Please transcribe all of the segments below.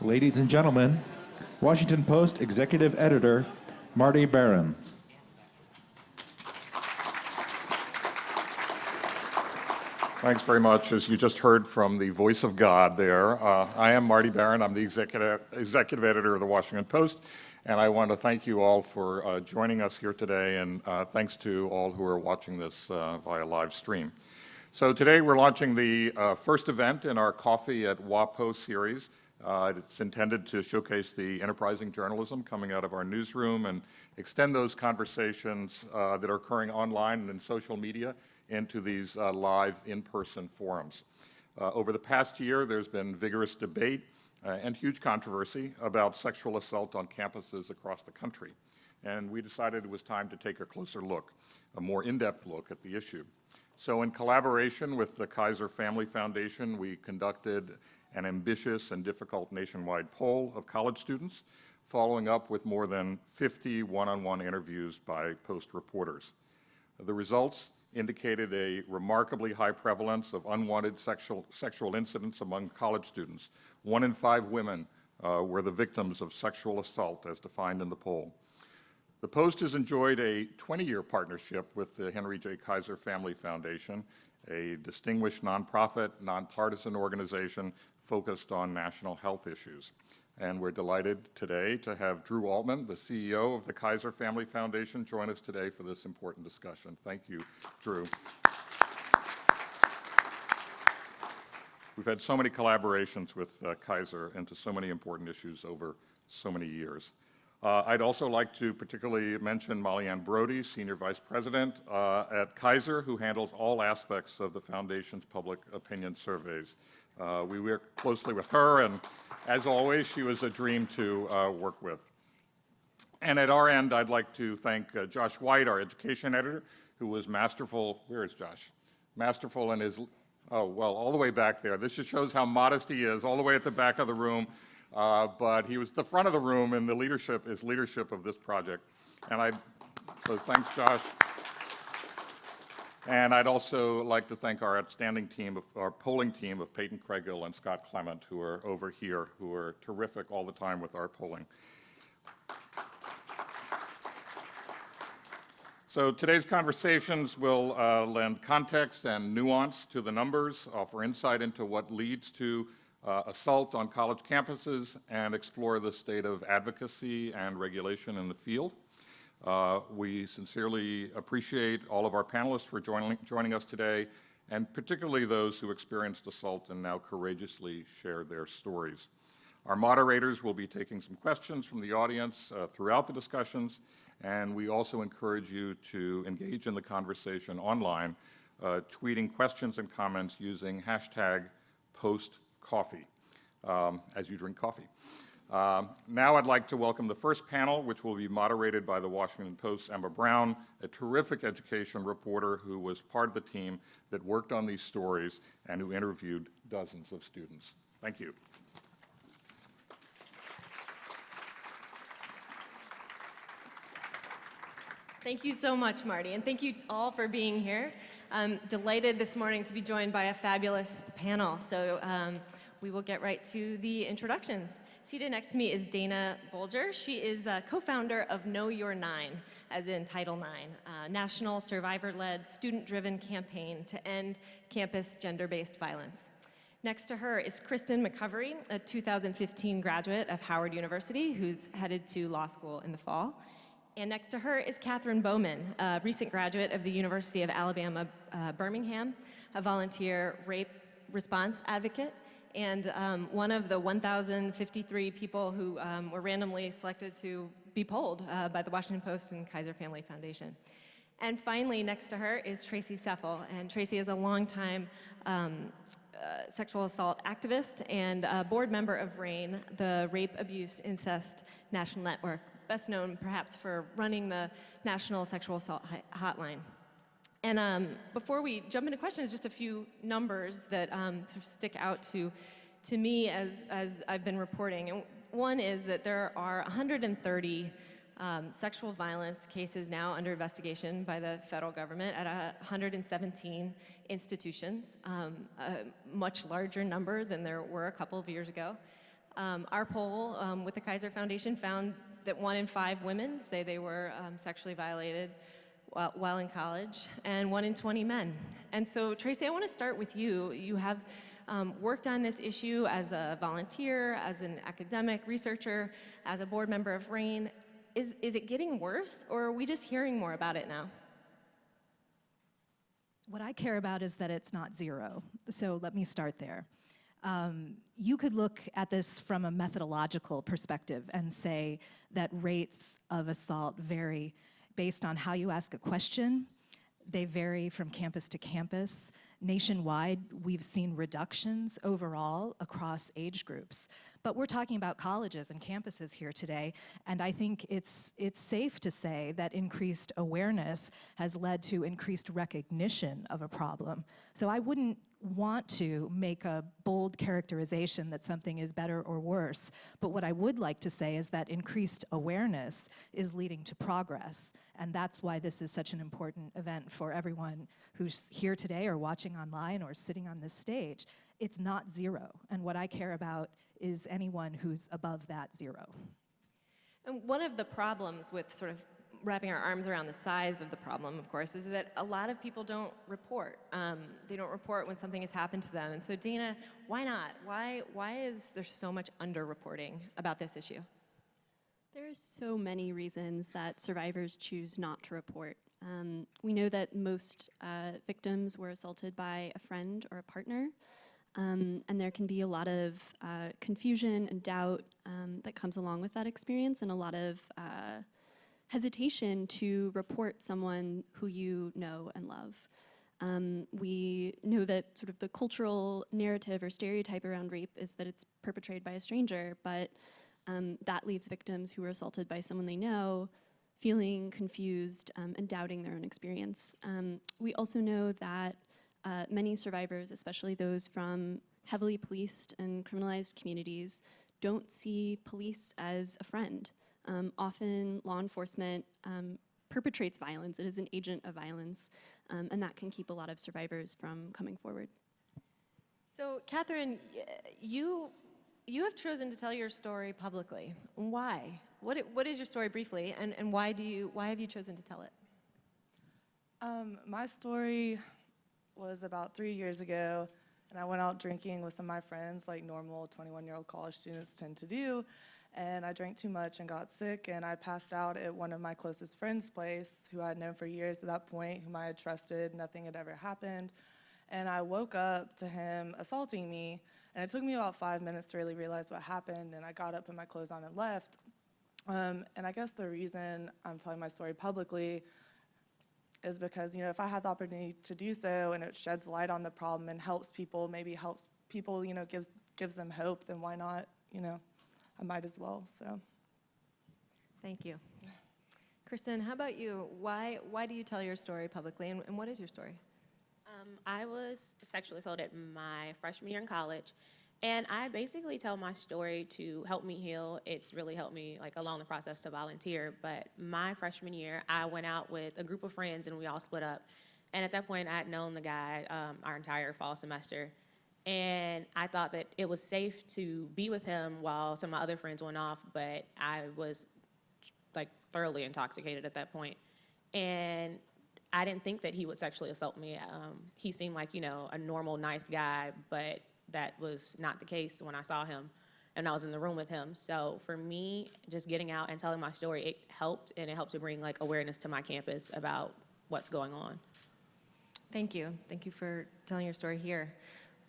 Ladies and gentlemen, Washington Post Executive Editor, Marty Barron. Thanks very much. As you just heard from the voice of God there, I am Marty Barron. I'm the executive editor of the Washington Post, and I want to thank you all for joining us here today, and thanks to all who are watching this via live stream. So today we're launching the first event in our Coffee at WAPO series. It's intended to showcase the enterprising journalism coming out of our newsroom and extend those conversations that are occurring online and in social media into these live in-person forums. Over the past year, there's been vigorous debate and huge controversy about sexual assault on campuses across the country. And we decided it was time to take a closer look, a more in-depth look at the issue. So in collaboration with the Kaiser Family Foundation, we conducted an ambitious and difficult nationwide poll of college students, following up with more than 50 one-on-one interviews by Post reporters. The results indicated a remarkably high prevalence of unwanted sexual incidents among college students. 1 in 5 women were the victims of sexual assault as defined in the poll. The Post has enjoyed a 20-year partnership with the Henry J. Kaiser Family Foundation, a distinguished nonprofit, nonpartisan organization focused on national health issues. And we're delighted today to have Drew Altman, the CEO of the Kaiser Family Foundation, join us today for this important discussion. Thank you, Drew. We've had so many collaborations with Kaiser into so many important issues over so many years. I'd also like to particularly mention Molly Ann Brody, Senior Vice President at Kaiser, who handles all aspects of the Foundation's public opinion surveys. We work closely with her, and as always, she was a dream to work with. And at our end, I'd like to thank Josh White, our education editor, who was masterful. Where is Josh? Masterful in his, oh, well, all the way back there. This just shows how modest he is, all the way at the back of the room. But he was the front of the room in the leadership of this project. And so thanks, Josh. And I'd also like to thank our outstanding team, our polling team of Peyton Craighill and Scott Clement, who are over here, who are terrific all the time with our polling. So today's conversations will lend context and nuance to the numbers, offer insight into what leads to assault on college campuses, and explore the state of advocacy and regulation in the field. We sincerely appreciate all of our panelists for joining us today, and particularly those who experienced assault and now courageously share their stories. Our moderators will be taking some questions from the audience throughout the discussions, and we also encourage you to engage in the conversation online, tweeting questions and comments using #PostCoffee as you drink coffee. Now I'd like to welcome the first panel, which will be moderated by the Washington Post's Emma Brown, a terrific education reporter who was part of the team that worked on these stories and who interviewed dozens of students. Thank you. Thank you so much, Marty, and thank you all for being here. I'm delighted this morning to be joined by a fabulous panel, so we will get right to the introductions. Seated next to me is Dana Bolger. She is co-founder of Know Your 9, as in Title IX, a national survivor-led, student-driven campaign to end campus gender-based violence. Next to her is Kristen McCovery, a 2015 graduate of Howard University, who's headed to law school in the fall. And next to her is Catherine Bowman, a recent graduate of the University of Alabama, Birmingham, a volunteer rape response advocate, and one of the 1,053 people who were randomly selected to be polled by the Washington Post and Kaiser Family Foundation. And finally, next to her is Tracy Seffel, and Tracy is a longtime sexual assault activist and a board member of RAIN, the Rape, Abuse, Incest National Network, best known perhaps for running the National Sexual Assault Hotline. And before we jump into questions, just a few numbers that sort of stick out to me as I've been reporting. And one is that there are 130 sexual violence cases now under investigation by the federal government at 117 institutions, a much larger number than there were a couple of years ago. Our poll with the Kaiser Foundation found that 1 in 5 women say they were sexually violated while in college, and 1 in 20 men. And so, Tracy, I want to start with you. You have worked on this issue as a volunteer, as an academic researcher, as a board member of RAIN. Is it getting worse, or are we just hearing more about it now? What I care about is that it's not zero. So let me start there. You could look at this from a methodological perspective and say that rates of assault vary based on how you ask a question. They vary from campus to campus. Nationwide, we've seen reductions overall across age groups. But we're talking about colleges and campuses here today, and I think it's safe to say that increased awareness has led to increased recognition of a problem. So I wouldn't want to make a bold characterization that something is better or worse, but what I would like to say is that increased awareness is leading to progress, and that's why this is such an important event for everyone who's here today or watching online or sitting on this stage. It's not zero, and what I care about is anyone who's above that zero. And one of the problems with sort of wrapping our arms around the size of the problem, of course, is that a lot of people don't report. They don't report when something has happened to them. And so, Dana, why not? Why is there so much underreporting about this issue? There's so many reasons that survivors choose not to report. We know that most victims were assaulted by a friend or a partner, and there can be a lot of confusion and doubt that comes along with that experience, and a lot of hesitation to report someone who you know and love. We know that sort of the cultural narrative or stereotype around rape is that it's perpetrated by a stranger, but that leaves victims who were assaulted by someone they know feeling confused and doubting their own experience. We also know that many survivors, especially those from heavily policed and criminalized communities, don't see police as a friend. Often law enforcement perpetrates violence. It is an agent of violence, and that can keep a lot of survivors from coming forward. So, Catherine, you have chosen to tell your story publicly. Why? What is your story briefly, and why have you chosen to tell it? My story was about 3 years ago, and I went out drinking with some of my friends, like normal 21-year-old college students tend to do. And I drank too much and got sick, and I passed out at one of my closest friends' place, who I had known for years at that point, whom I had trusted. Nothing had ever happened. And I woke up to him assaulting me, and it took me about 5 minutes to really realize what happened, and I got up, put my clothes on, and left. And I guess the reason I'm telling my story publicly is because, if I had the opportunity to do so and it sheds light on the problem and helps people, gives them hope, then why not, I might as well, so. Thank you. Kirsten, how about you? Why do you tell your story publicly, and what is your story? I was sexually assaulted my freshman year in college, and I basically tell my story to help me heal. It's really helped me along the process to volunteer, but my freshman year, I went out with a group of friends and we all split up. And at that point, I had known the guy our entire fall semester. And I thought that it was safe to be with him while some of my other friends went off, but I was thoroughly intoxicated at that point. And I didn't think that he would sexually assault me. He seemed like, a normal, nice guy, but that was not the case when I saw him and I was in the room with him. So for me, just getting out and telling my story, it helped, and it helped to bring awareness to my campus about what's going on. Thank you. Thank you for telling your story here.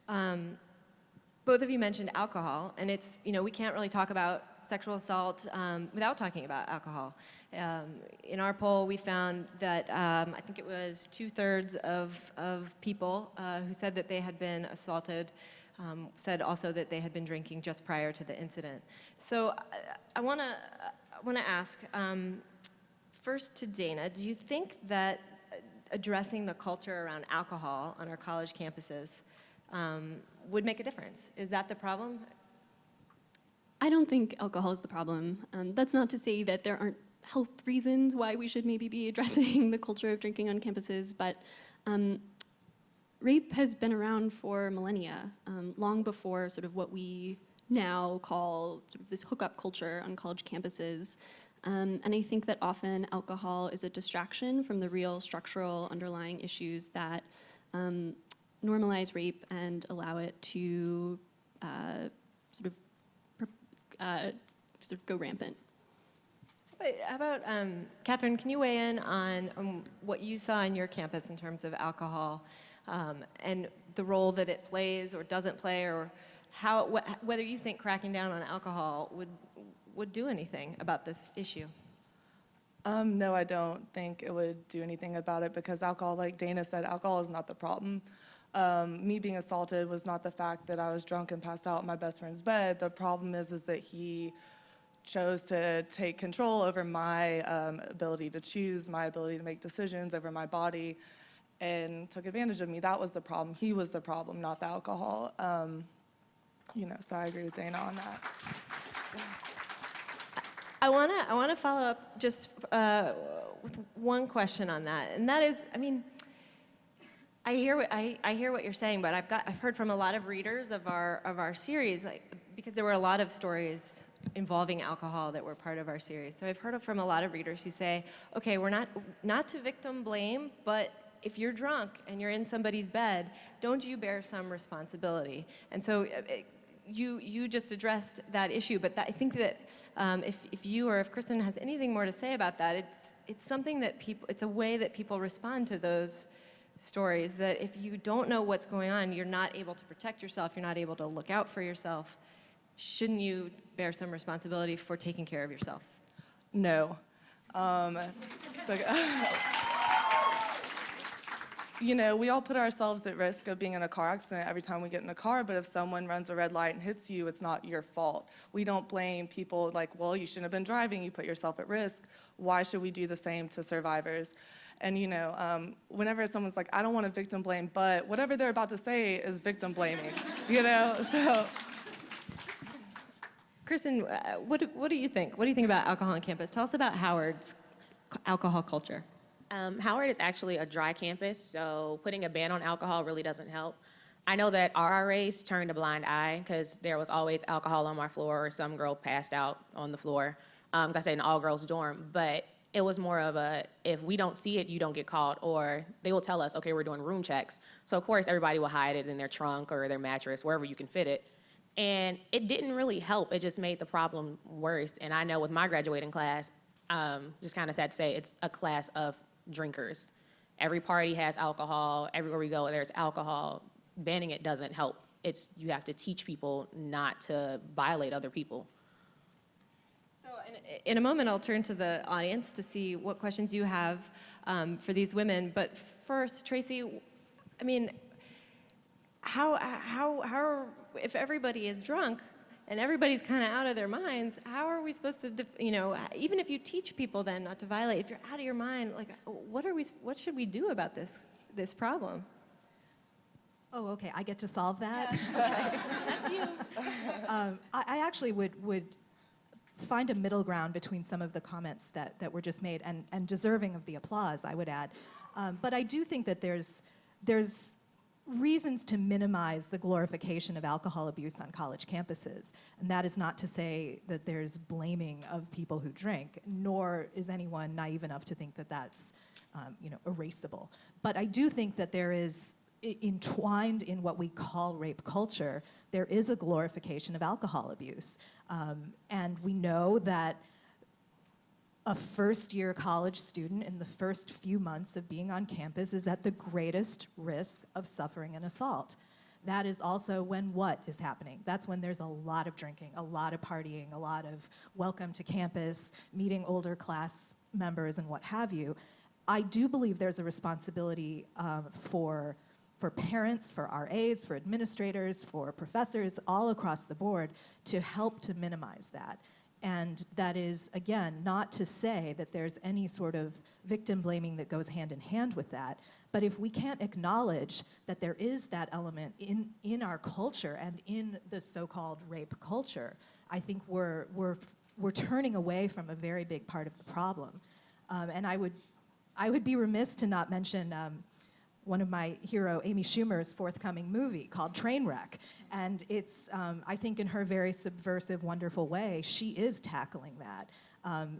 Both of you mentioned alcohol, and it's, we can't really talk about sexual assault without talking about alcohol. In our poll, we found that I think it was 2/3 of people who said that they had been assaulted said also that they had been drinking just prior to the incident. So I want to ask, first to Dana, do you think that addressing the culture around alcohol on our college campuses would make a difference? Is that the problem? I don't think alcohol is the problem. That's not to say that there aren't health reasons why we should maybe be addressing the culture of drinking on campuses, but rape has been around for millennia, long before sort of what we now call sort of this hookup culture on college campuses. And I think that often alcohol is a distraction from the real structural underlying issues that normalize rape and allow it to sort of go rampant. How about, Catherine, can you weigh in on what you saw on your campus in terms of alcohol and the role that it plays or doesn't play, or whether you think cracking down on alcohol would do anything about this issue? No, I don't think it would do anything about it because alcohol, like Dana said, alcohol is not the problem. Me being assaulted was not the fact that I was drunk and passed out in my best friend's bed. The problem is that he chose to take control over my ability to choose, my ability to make decisions over my body, and took advantage of me. That was the problem. He was the problem, not the alcohol. So I agree with Dana on that. I want to follow up just with one question on that, and that is, I mean, I hear what you're saying, but I've heard from a lot of readers of our series, because there were a lot of stories involving alcohol that were part of our series. So I've heard from a lot of readers who say, okay, we're not to victim blame, but if you're drunk and you're in somebody's bed, don't you bear some responsibility? And so you just addressed that issue, but I think that if you or if Kirsten has anything more to say about that, it's something that it's a way that people respond to those stories, that if you don't know what's going on, you're not able to protect yourself, you're not able to look out for yourself. Shouldn't you bear some responsibility for taking care of yourself? No. We all put ourselves at risk of being in a car accident every time we get in a car, but if someone runs a red light and hits you, it's not your fault. We don't blame people like, well, you shouldn't have been driving, you put yourself at risk. Why should we do the same to survivors? And whenever someone's like, I don't want to victim blame, but whatever they're about to say is victim blaming, so. Kirsten, what do you think? What do you think about alcohol on campus? Tell us about Howard's alcohol culture. Howard is actually a dry campus, so putting a ban on alcohol really doesn't help. I know that RRAs turned a blind eye because there was always alcohol on my floor or some girl passed out on the floor. Because I stayed in an all-girls dorm, but it was more of if we don't see it, you don't get caught, or they will tell us, okay, we're doing room checks. So of course, everybody will hide it in their trunk or their mattress, wherever you can fit it. And it didn't really help. It just made the problem worse. And I know with my graduating class, just kind of sad to say, it's a class of drinkers. Every party has alcohol. Everywhere we go, there's alcohol. Banning it doesn't help. You have to teach people not to violate other people. So in a moment, I'll turn to the audience to see what questions you have for these women. But first, Tracy, I mean, how if everybody is drunk and everybody's kind of out of their minds, how are we supposed to, even if you teach people then not to violate, if you're out of your mind, like, what should we do about this problem? Oh, okay, I get to solve that? Yeah. Okay. That's you. I actually would find a middle ground between some of the comments that were just made, and deserving of the applause, I would add. But I do think that there's reasons to minimize the glorification of alcohol abuse on college campuses. And that is not to say that there's blaming of people who drink, nor is anyone naive enough to think that that's erasable. But I do think that there is, entwined in what we call rape culture, there is a glorification of alcohol abuse. And we know that a first-year college student in the first few months of being on campus is at the greatest risk of suffering an assault. That is also when what is happening? That's when there's a lot of drinking, a lot of partying, a lot of welcome to campus, meeting older class members and what have you. I do believe there's a responsibility for parents, for RAs, for administrators, for professors, all across the board to help to minimize that. And that is, again, not to say that there's any sort of victim blaming that goes hand in hand with that. But if we can't acknowledge that there is that element in our culture and in the so-called rape culture, I think we're turning away from a very big part of the problem. And I would be remiss to not mention one of my hero, Amy Schumer's forthcoming movie called Trainwreck. And it's, I think in her very subversive, wonderful way, she is tackling that,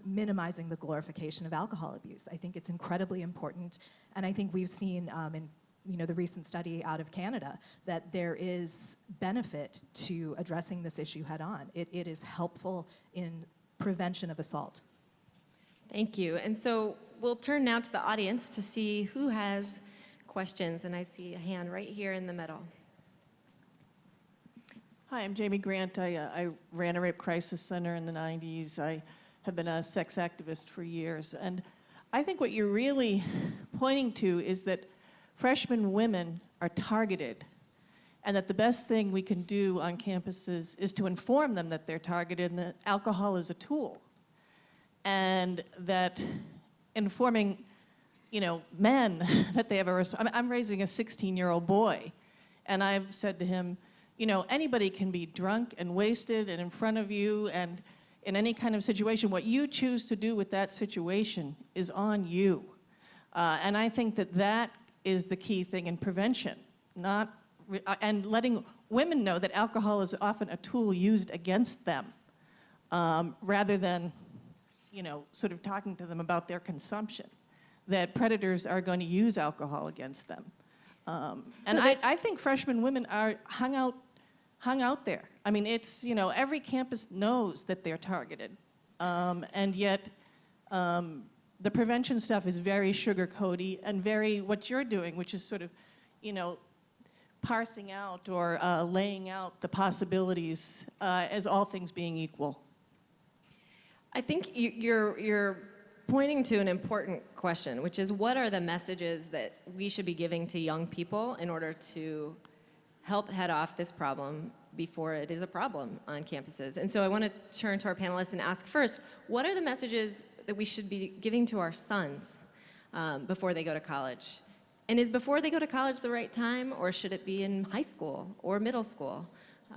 minimizing the glorification of alcohol abuse. I think it's incredibly important. And I think we've seen in the recent study out of Canada that there is benefit to addressing this issue head on. It is helpful in prevention of assault. Thank you. And so we'll turn now to the audience to see who has questions. And I see a hand right here in the middle. Hi, I'm Jamie Grant. I ran a rape crisis center in the 90s. I have been a sex activist for years. And I think what you're really pointing to is that freshman women are targeted, and that the best thing we can do on campuses is to inform them that they're targeted and that alcohol is a tool. And that informing, men that they have I'm raising a 16-year-old boy, and I've said to him, anybody can be drunk and wasted and in front of you and in any kind of situation. What you choose to do with that situation is on you. And I think that is the key thing in prevention, and letting women know that alcohol is often a tool used against them, rather than, sort of talking to them about their consumption, that predators are going to use alcohol against them. I think freshman women are hung out there. I mean, it's, every campus knows that they're targeted, and yet the prevention stuff is very sugar-coaty and very what you're doing, which is sort of, parsing out or laying out the possibilities as all things being equal. I think you're pointing to an important question, which is what are the messages that we should be giving to young people in order to help head off this problem before it is a problem on campuses? And so I want to turn to our panelists and ask first, what are the messages that we should be giving to our sons before they go to college? And is before they go to college the right time, or should it be in high school or middle school? Is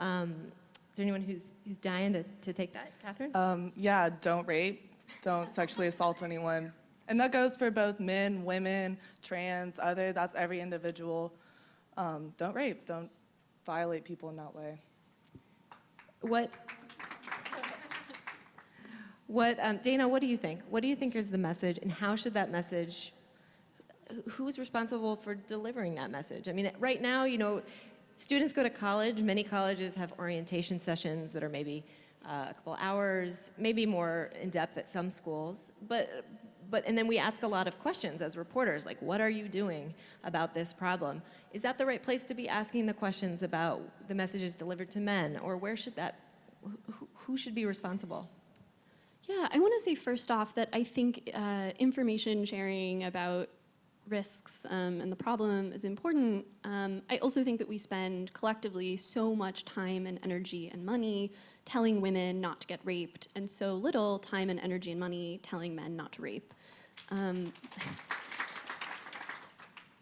there anyone who's dying to take that? Catherine? Yeah, don't rape, don't sexually assault anyone. And that goes for both men, women, trans, other, that's every individual. Don't rape, don't violate people in that way. Dana, what do you think? What do you think is the message, and how should that message, who's responsible for delivering that message? I mean, right now, students go to college. Many colleges have orientation sessions that are maybe a couple hours, maybe more in depth at some schools. And then we ask a lot of questions as reporters, like, what are you doing about this problem? Is that the right place to be asking the questions about the messages delivered to men, or who should be responsible? Yeah, I want to say first off that I think information sharing about risks and the problem is important. I also think that we spend collectively so much time and energy and money telling women not to get raped, and so little time and energy and money telling men not to rape. I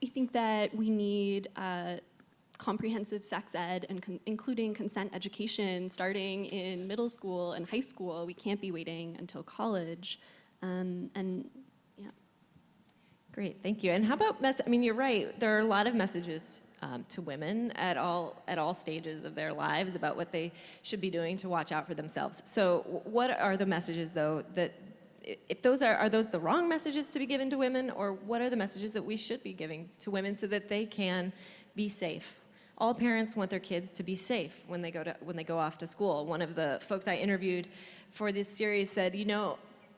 think that we need comprehensive sex ed and including consent education starting in middle school and high school. We can't be waiting until college. Yeah. Great, thank you. And how about you're right. There are a lot of messages to women at all stages of their lives about what they should be doing to watch out for themselves. So, what are the messages, though, that if those are those the wrong messages to be given to women, or what are the messages that we should be giving to women so that they can be safe? All parents want their kids to be safe when they go off to school. One of the folks I interviewed for this series said,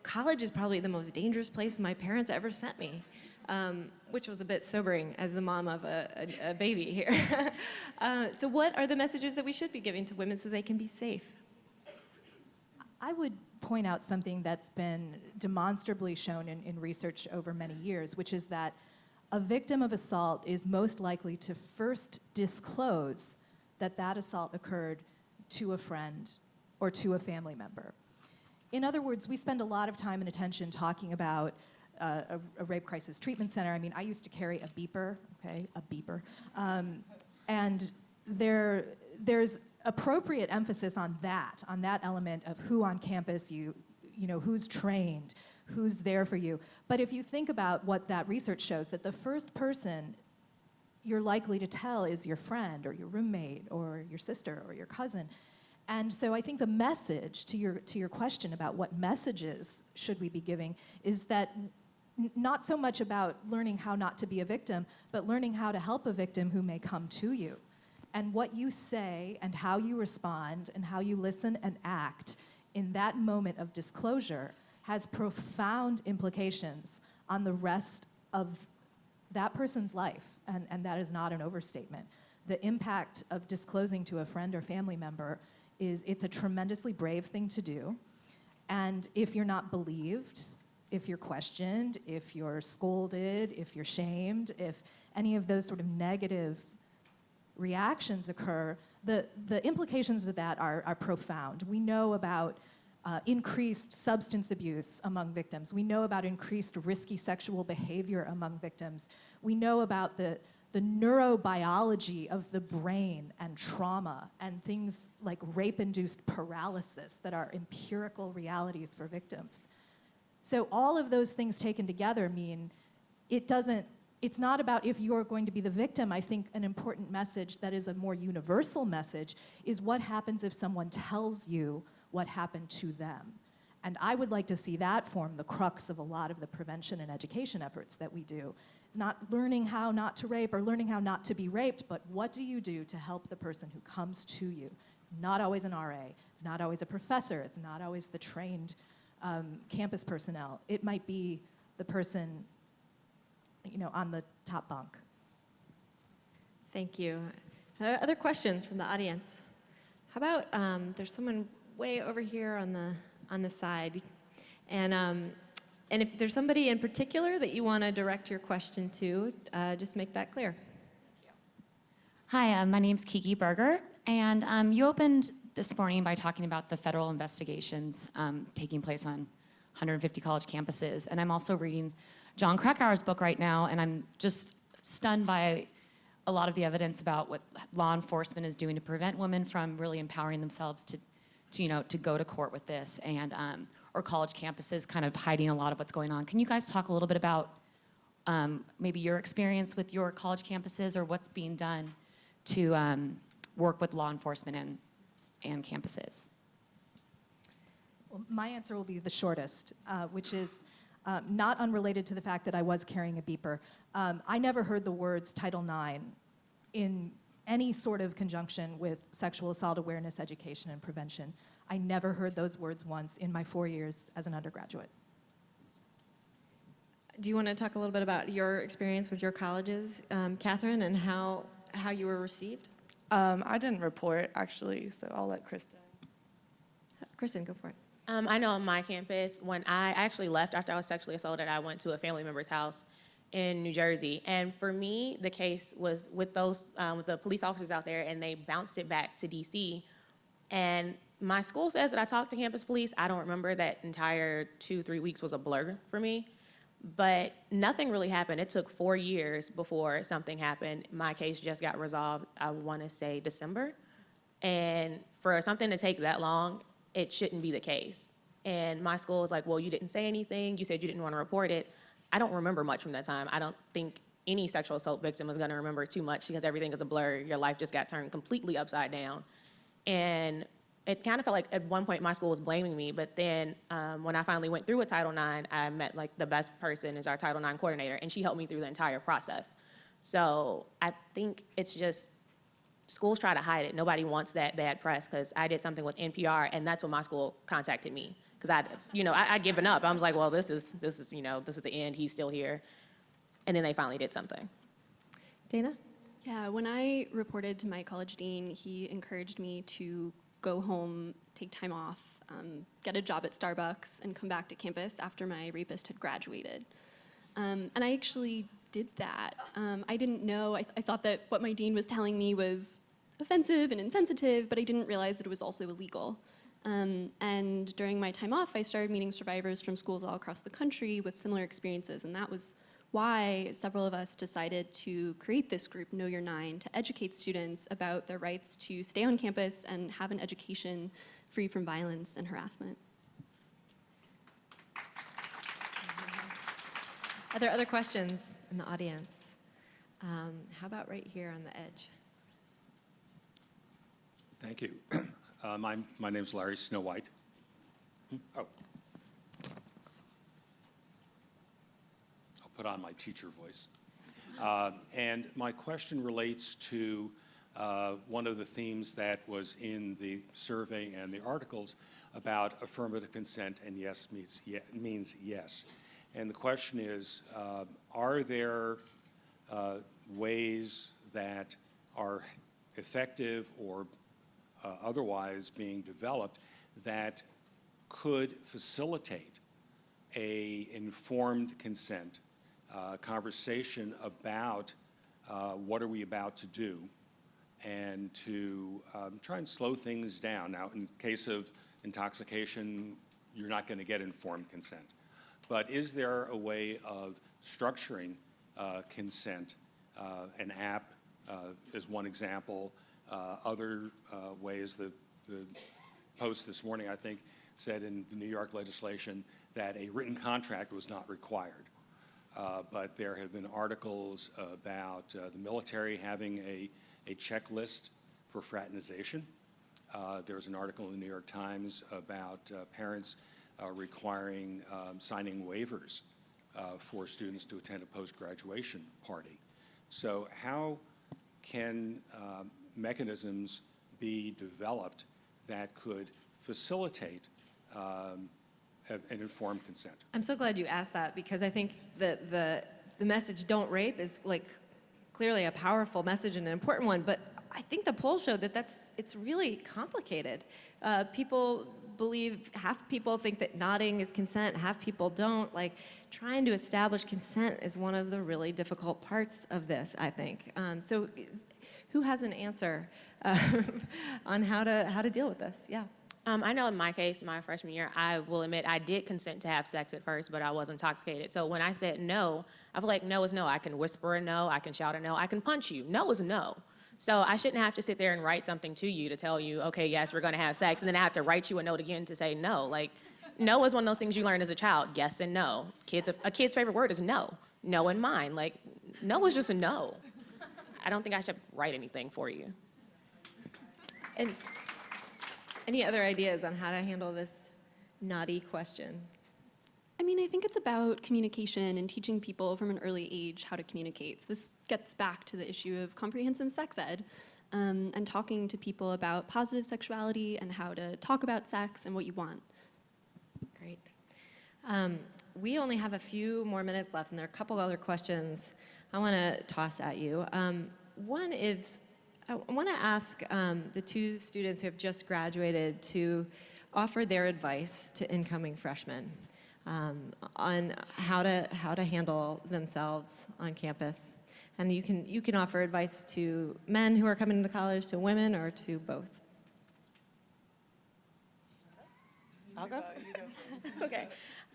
college is probably the most dangerous place my parents ever sent me, which was a bit sobering as the mom of a baby here. So what are the messages that we should be giving to women so they can be safe? I would point out something that's been demonstrably shown in research over many years, which is that a victim of assault is most likely to first disclose that assault occurred to a friend or to a family member. In other words, we spend a lot of time and attention talking about a rape crisis treatment center. I mean, I used to carry a beeper, and there's appropriate emphasis on that element of who on campus who's trained, who's there for you. But if you think about what that research shows, that the first person you're likely to tell is your friend or your roommate or your sister or your cousin. And so I think the message to your question about what messages should we be giving is that not so much about learning how not to be a victim, but learning how to help a victim who may come to you. And what you say and how you respond and how you listen and act in that moment of disclosure has profound implications on the rest of that person's life, and that is not an overstatement. The impact of disclosing to a friend or family member it's a tremendously brave thing to do, and if you're not believed, if you're questioned, if you're scolded, if you're shamed, if any of those sort of negative reactions occur, the implications of that are profound. We know about increased substance abuse among victims. We know about increased risky sexual behavior among victims. We know about the neurobiology of the brain and trauma and things like rape-induced paralysis that are empirical realities for victims. So all of those things taken together mean it's not about if you're going to be the victim. I think an important message that is a more universal message is what happens if someone tells you what happened to them. And I would like to see that form the crux of a lot of the prevention and education efforts that we do. It's not learning how not to rape or learning how not to be raped, but what do you do to help the person who comes to you? It's not always an RA. It's not always a professor. It's not always the trained campus personnel. It might be the person, on the top bunk. Thank you. Are there other questions from the audience? How about there's someone way over here on the side, and if there's somebody in particular that you want to direct your question to, just make that clear. Hi, my name's Kiki Berger, and you opened this morning by talking about the federal investigations taking place on 150 college campuses, and I'm also reading John Krakauer's book right now, and I'm just stunned by a lot of the evidence about what law enforcement is doing to prevent women from really empowering themselves to go to court with this, and or college campuses kind of hiding a lot of what's going on. Can you guys talk a little bit about maybe your experience with your college campuses or what's being done to work with law enforcement and campuses? Well, my answer will be the shortest, which is not unrelated to the fact that I was carrying a beeper. I never heard the words Title IX in any sort of conjunction with sexual assault awareness, education, and prevention. I never heard those words once in my 4 years as an undergraduate. Do you want to talk a little bit about your experience with your colleges, Catherine, and how you were received? I didn't report, actually, so I'll let Kristen. Kristen, go for it. I know on my campus, when I actually left after I was sexually assaulted, I went to a family member's house in New Jersey. And for me, the case was with with the police officers out there, and they bounced it back to DC. And my school says that I talked to campus police. I don't remember. That entire 2-3 weeks was a blur for me. But nothing really happened. It took 4 years before something happened. My case just got resolved, I want to say December. And for something to take that long, it shouldn't be the case. And my school was like, well, you didn't say anything. You said you didn't want to report it. I don't remember much from that time. I don't think any sexual assault victim is going to remember too much because everything is a blur. Your life just got turned completely upside down. And it kind of felt like at one point my school was blaming me, but then when I finally went through with Title IX, I met like the best person is our Title IX coordinator, and she helped me through the entire process. So I think it's just schools try to hide it. Nobody wants that bad press because I did something with NPR, and that's when my school contacted me because I'd given up. I was like, well, this is the end. He's still here, and then they finally did something. Dana? Yeah, when I reported to my college dean, he encouraged me to go home, take time off, get a job at Starbucks, and come back to campus after my rapist had graduated. And I actually did that. I didn't know, I thought that what my dean was telling me was offensive and insensitive, but I didn't realize that it was also illegal. And during my time off, I started meeting survivors from schools all across the country with similar experiences, and that was why several of us decided to create this group, Know Your 9, to educate students about their rights to stay on campus and have an education free from violence and harassment. Are there other questions in the audience? How about right here on the edge? Thank you. My name's Larry Snow White. Oh. I'll put on my teacher voice. And my question relates to one of the themes that was in the survey and the articles about affirmative consent and yes means yes. And the question is, are there ways that are effective or otherwise being developed that could facilitate a informed consent conversation about what are we about to do, and to try and slow things down. Now, in case of intoxication, you're not going to get informed consent. But is there a way of structuring consent? An app is one example. Other ways, the Post this morning, I think, said in the New York legislation that a written contract was not required. But there have been articles about the military having a checklist for fraternization. There's an article in the New York Times about parents requiring signing waivers for students to attend a post-graduation party. So how can mechanisms be developed that could facilitate an informed consent? I'm so glad you asked that, because I think that the message "don't rape" is like clearly a powerful message and an important one, but I think the poll showed that it's really complicated. People believe, half people think that nodding is consent, half people don't. Like, trying to establish consent is one of the really difficult parts of this, I think. So who has an answer on how to deal with this? Yeah. I know in my case, my freshman year, I will admit I did consent to have sex at first, but I was intoxicated. So when I said no, I feel like no is no. I can whisper a no, I can shout a no, I can punch you. No is no. So I shouldn't have to sit there and write something to you to tell you, okay, yes, we're gonna have sex, and then I have to write you a note again to say no. Like, no is one of those things you learn as a child, yes and no. A kid's favorite word is no. No in mine. Like, no is just a no. I don't think I should write anything for you. And any other ideas on how to handle this naughty question? I mean, I think it's about communication and teaching people from an early age how to communicate. So this gets back to the issue of comprehensive sex ed and talking to people about positive sexuality and how to talk about sex and what you want. Great. We only have a few more minutes left, and there are a couple other questions I want to toss at you. One is, I want to ask the two students who have just graduated to offer their advice to incoming freshmen on how to handle themselves on campus. And you can offer advice to men who are coming into college, to women, or to both. I'll go. Okay.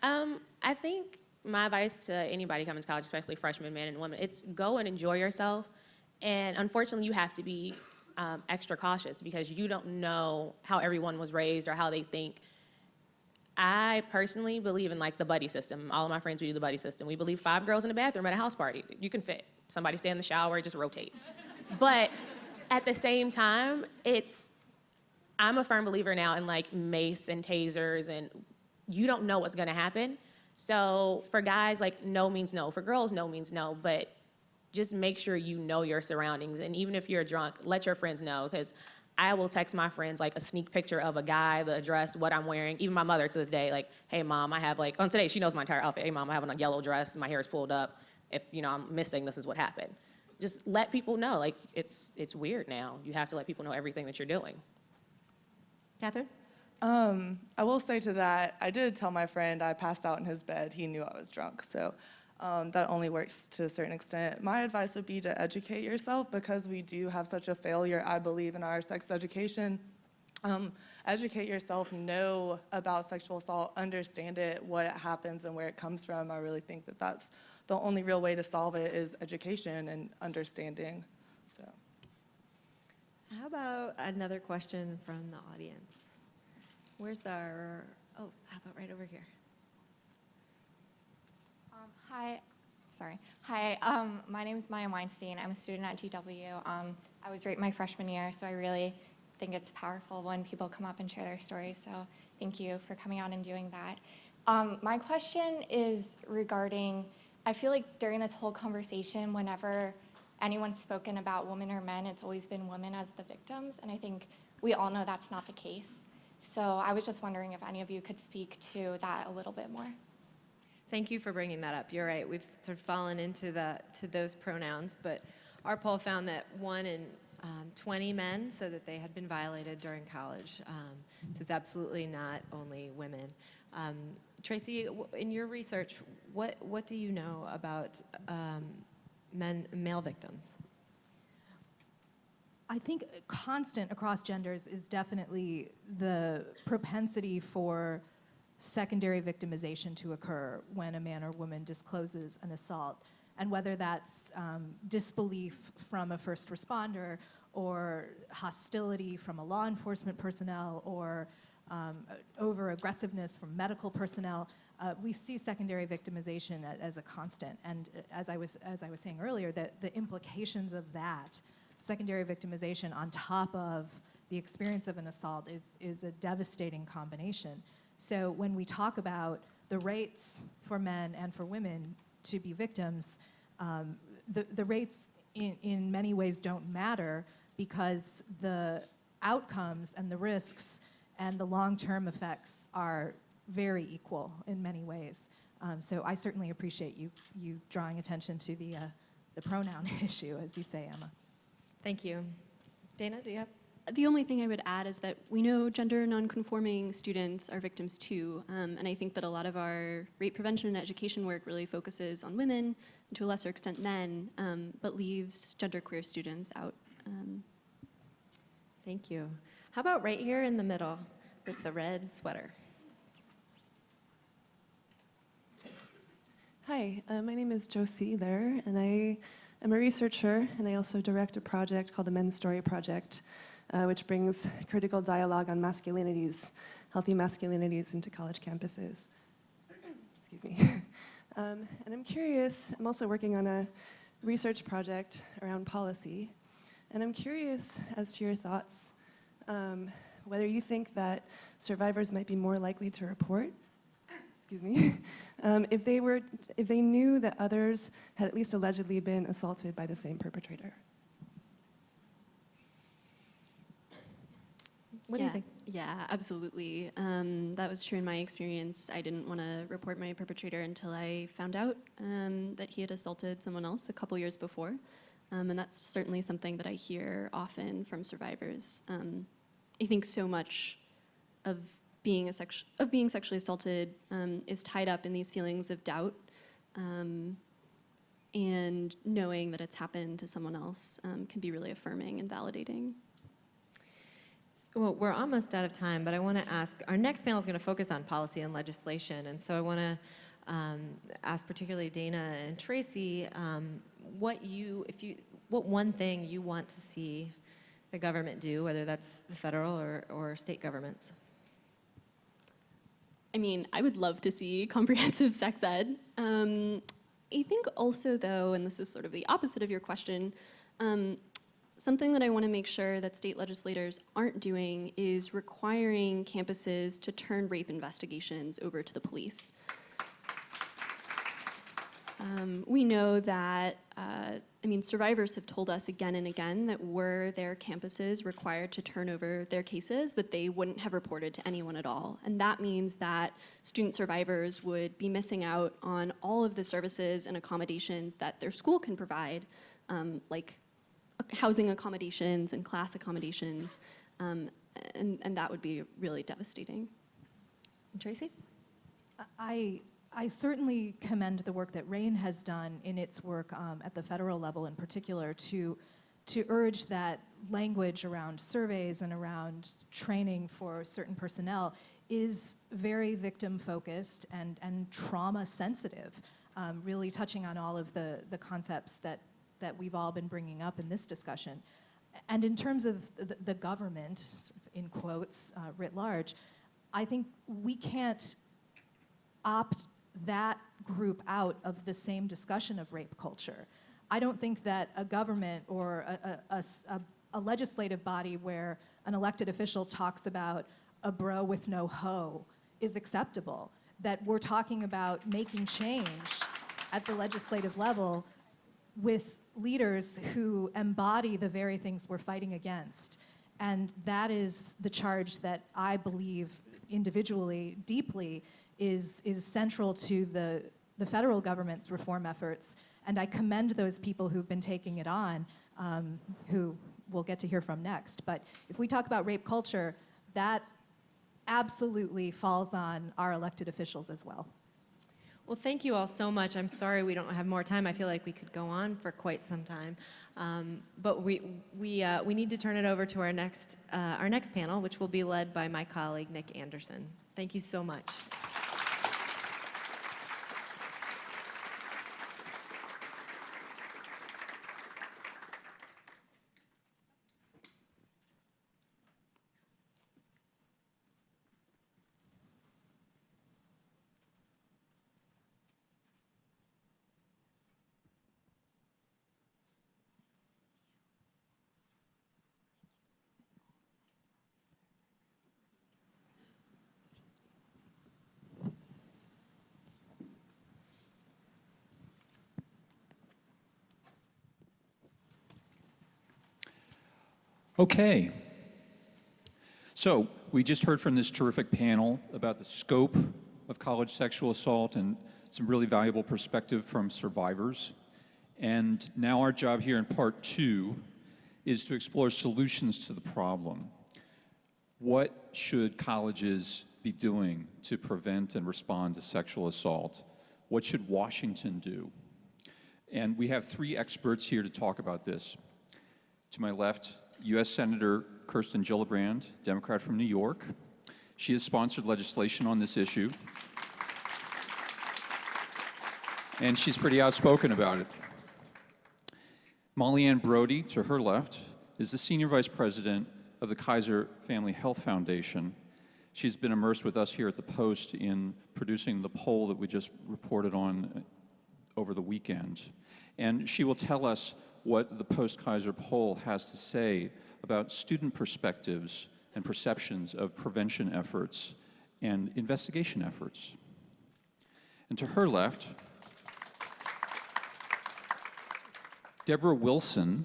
I think my advice to anybody coming to college, especially freshmen, men and women, it's go and enjoy yourself. And unfortunately, you have to be extra cautious because you don't know how everyone was raised or how they think. I personally believe in like the buddy system. All of my friends, we do the buddy system. We believe 5 girls in a bathroom at a house party. You can fit. Somebody stay in the shower, just rotate. But at the same time, I'm a firm believer now in like mace and tasers, and you don't know what's gonna happen. So for guys, like no means no. For girls, no means no, but just make sure you know your surroundings. And even if you're drunk, let your friends know, because I will text my friends like a sneak picture of a guy, the address, what I'm wearing. Even my mother to this day, like, hey mom, I have like, on today, she knows my entire outfit. Hey mom, I have on a yellow dress, my hair is pulled up. If I'm missing, this is what happened. Just let people know, like it's weird now. You have to let people know everything that you're doing. Catherine? I will say to that, I did tell my friend I passed out in his bed. He knew I was drunk, so that only works to a certain extent. My advice would be to educate yourself, because we do have such a failure, I believe, in our sex education. Educate yourself, know about sexual assault, understand it, what happens and where it comes from. I really think that that's the only real way to solve it, is education and understanding. So, How about another question from the audience? Where's how about right over here? Hi, Sorry. Hi, my name is Maya Weinstein. I'm a student at GW. I was raped my freshman year, so I really think it's powerful when people come up and share their stories. So thank you for coming out and doing that. My question is regarding, I feel like during this whole conversation, whenever anyone's spoken about women or men, it's always been women as the victims, and I think we all know that's not the case. So I was just wondering if any of you could speak to that a little bit more. Thank you for bringing that up. You're right. We've sort of fallen into those pronouns, but our poll found that 1 in 20 men said that they had been violated during college. So it's absolutely not only women. Tracy, in your research, what do you know about male victims? I think constant across genders is definitely the propensity for secondary victimization to occur when a man or woman discloses an assault. And whether that's disbelief from a first responder or hostility from a law enforcement personnel or over-aggressiveness from medical personnel, we see secondary victimization as a constant. And as I was saying earlier, that the implications of that, secondary victimization on top of the experience of an assault is a devastating combination. So when we talk about the rates for men and for women to be victims, the rates in many ways don't matter because the outcomes and the risks and the long-term effects are very equal in many ways. So I certainly appreciate you drawing attention to the pronoun issue, as you say, Emma. Thank you. Dana, do you have? The only thing I would add is that we know gender nonconforming students are victims too, and I think that a lot of our rape prevention and education work really focuses on women, and to a lesser extent men, but leaves genderqueer students out. Thank you. How about right here in the middle with the red sweater? Hi, my name is Josie there, and I am a researcher, and I also direct a project called the Men's Story Project, which brings critical dialogue on masculinities, healthy masculinities into college campuses. Excuse me. And I'm curious, I'm also working on a research project around policy, and I'm curious as to your thoughts, whether you think that survivors might be more likely to report, excuse me, if they knew that others had at least allegedly been assaulted by the same perpetrator. What do you think? Yeah, absolutely. That was true in my experience. I didn't want to report my perpetrator until I found out that he had assaulted someone else a couple years before. And that's certainly something that I hear often from survivors. I think so much of being sexually assaulted is tied up in these feelings of doubt, and knowing that it's happened to someone else can be really affirming and validating. Well, we're almost out of time, but I want to ask, our next panel is going to focus on policy and legislation, and so I want to ask particularly Dana and Tracy, what one thing you want to see the government do, whether that's the federal or state governments. I mean, I would love to see comprehensive sex ed. I think also though, and this is sort of the opposite of your question, something that I want to make sure that state legislators aren't doing is requiring campuses to turn rape investigations over to the police. We know that, survivors have told us again and again that were their campuses required to turn over their cases, that they wouldn't have reported to anyone at all. And that means that student survivors would be missing out on all of the services and accommodations that their school can provide, like housing accommodations and class accommodations, and that would be really devastating. Tracy? I certainly commend the work that RAIN has done in its work at the federal level in particular to urge that language around surveys and around training for certain personnel is very victim-focused and trauma-sensitive, really touching on all of the concepts that we've all been bringing up in this discussion. And in terms of the government, in quotes, writ large, I think we can't opt that group out of the same discussion of rape culture. I don't think that a government or a legislative body where an elected official talks about a bro with no hoe is acceptable. That we're talking about making change at the legislative level with leaders who embody the very things we're fighting against. And that is the charge that I believe individually, deeply, is central to the federal government's reform efforts. And I commend those people who've been taking it on, who we'll get to hear from next. But if we talk about rape culture, that absolutely falls on our elected officials as well. Well, thank you all so much. I'm sorry we don't have more time. I feel like we could go on for quite some time. But we need to turn it over to our next panel, which will be led by my colleague, Nick Anderson. Thank you so much. Okay. So we just heard from this terrific panel about the scope of college sexual assault and some really valuable perspective from survivors. And now our job here in part 2 is to explore solutions to the problem. What should colleges be doing to prevent and respond to sexual assault? What should Washington do? And we have 3 experts here to talk about this. To my left, U.S. Senator Kirsten Gillibrand, Democrat from New York. She has sponsored legislation on this issue, and she's pretty outspoken about it. Molly Ann Brody, to her left, is the Senior Vice President of the Kaiser Family Health Foundation. She's been immersed with us here at the Post in producing the poll that we just reported on over the weekend. And she will tell us what the Post-Kaiser poll has to say about student perspectives and perceptions of prevention efforts and investigation efforts. And to her left, Deborah Wilson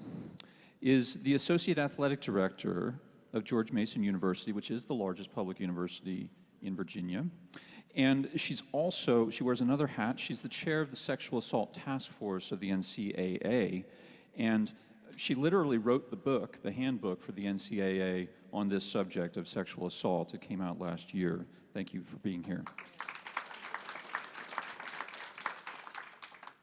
is the Associate Athletic Director of George Mason University, which is the largest public university in Virginia. And she wears another hat. She's the chair of the Sexual Assault Task Force of the NCAA. And she literally wrote the book, the handbook for the NCAA on this subject of sexual assault. It came out last year. Thank you for being here.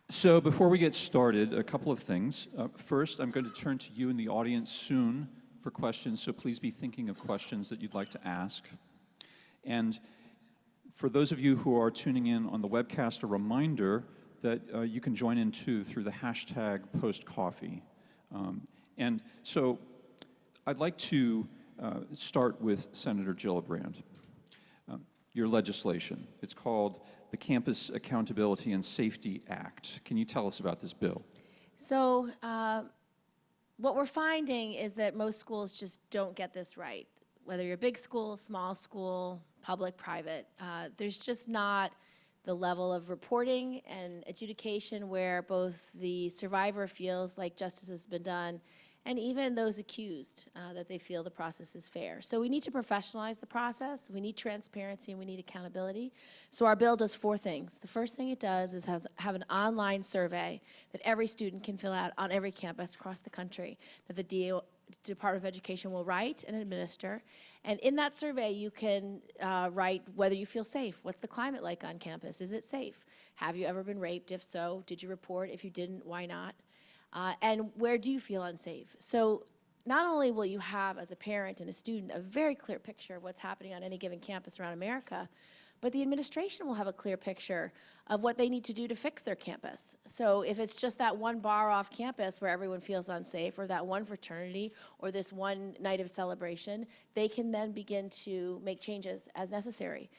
So before we get started, a couple of things. First, I'm going to turn to you in the audience soon for questions, so please be thinking of questions that you'd like to ask. And for those of you who are tuning in on the webcast, a reminder that you can join in too through the hashtag #postcoffee. And so I'd like to start with Senator Gillibrand. Your legislation, it's called the Campus Accountability and Safety Act. Can you tell us about this bill? So what we're finding is that most schools just don't get this right. Whether you're a big school, small school, public, private, there's just not the level of reporting and adjudication where both the survivor feels like justice has been done and even those accused that they feel the process is fair. So we need to professionalize the process, we need transparency, and we need accountability. So our bill does 4 things. The first thing it does is have an online survey that every student can fill out on every campus across the country that the Department of Education will write and administer. And in that survey, you can write whether you feel safe. What's the climate like on campus? Is it safe? Have you ever been raped? If so, did you report? If you didn't, why not? And where do you feel unsafe? So not only will you have, as a parent and a student, a very clear picture of what's happening on any given campus around America, but the administration will have a clear picture of what they need to do to fix their campus. So if it's just that one bar off campus where everyone feels unsafe, or that one fraternity, or this one night of celebration, they can then begin to make changes as necessary.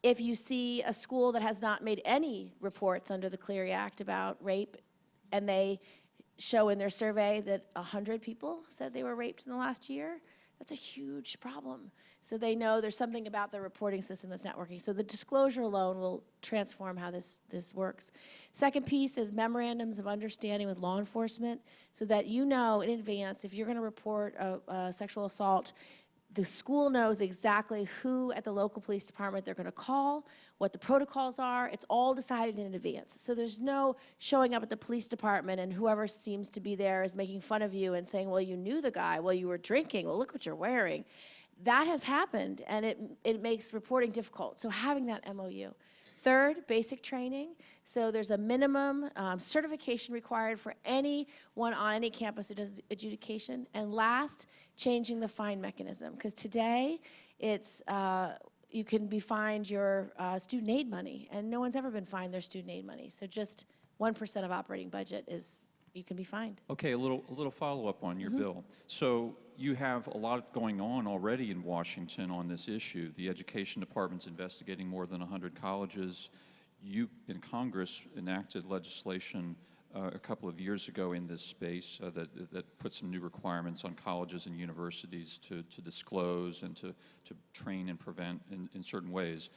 If you see a school that has not made any reports under the Clery Act about rape, and they show in their survey that 100 people said they were raped in the last year, that's a huge problem. So they know there's something about the reporting system that's not working. So the disclosure alone will transform how this works. Second piece is memorandums of understanding with law enforcement, so that you know in advance if you're going to report a sexual assault, the school knows exactly who at the local police department they're going to call, what the protocols are. It's all decided in advance. So there's no showing up at the police department and whoever seems to be there is making fun of you and saying, well, you knew the guy, well, you were drinking, well, look what you're wearing. That has happened, and it makes reporting difficult. So having that MOU. Third, basic training. So there's a minimum certification required for anyone on any campus who does adjudication. And last, changing the fine mechanism. Because today, it's you can be fined your student aid money, and no one's ever been fined their student aid money. So just 1% of operating budget is, you can be fined. Okay, a little follow-up on your bill. So you have a lot going on already in Washington on this issue. The Education Department's investigating more than 100 colleges. You, in Congress, enacted legislation a couple of years ago in this space that put some new requirements on colleges and universities to disclose and to train and prevent in certain ways.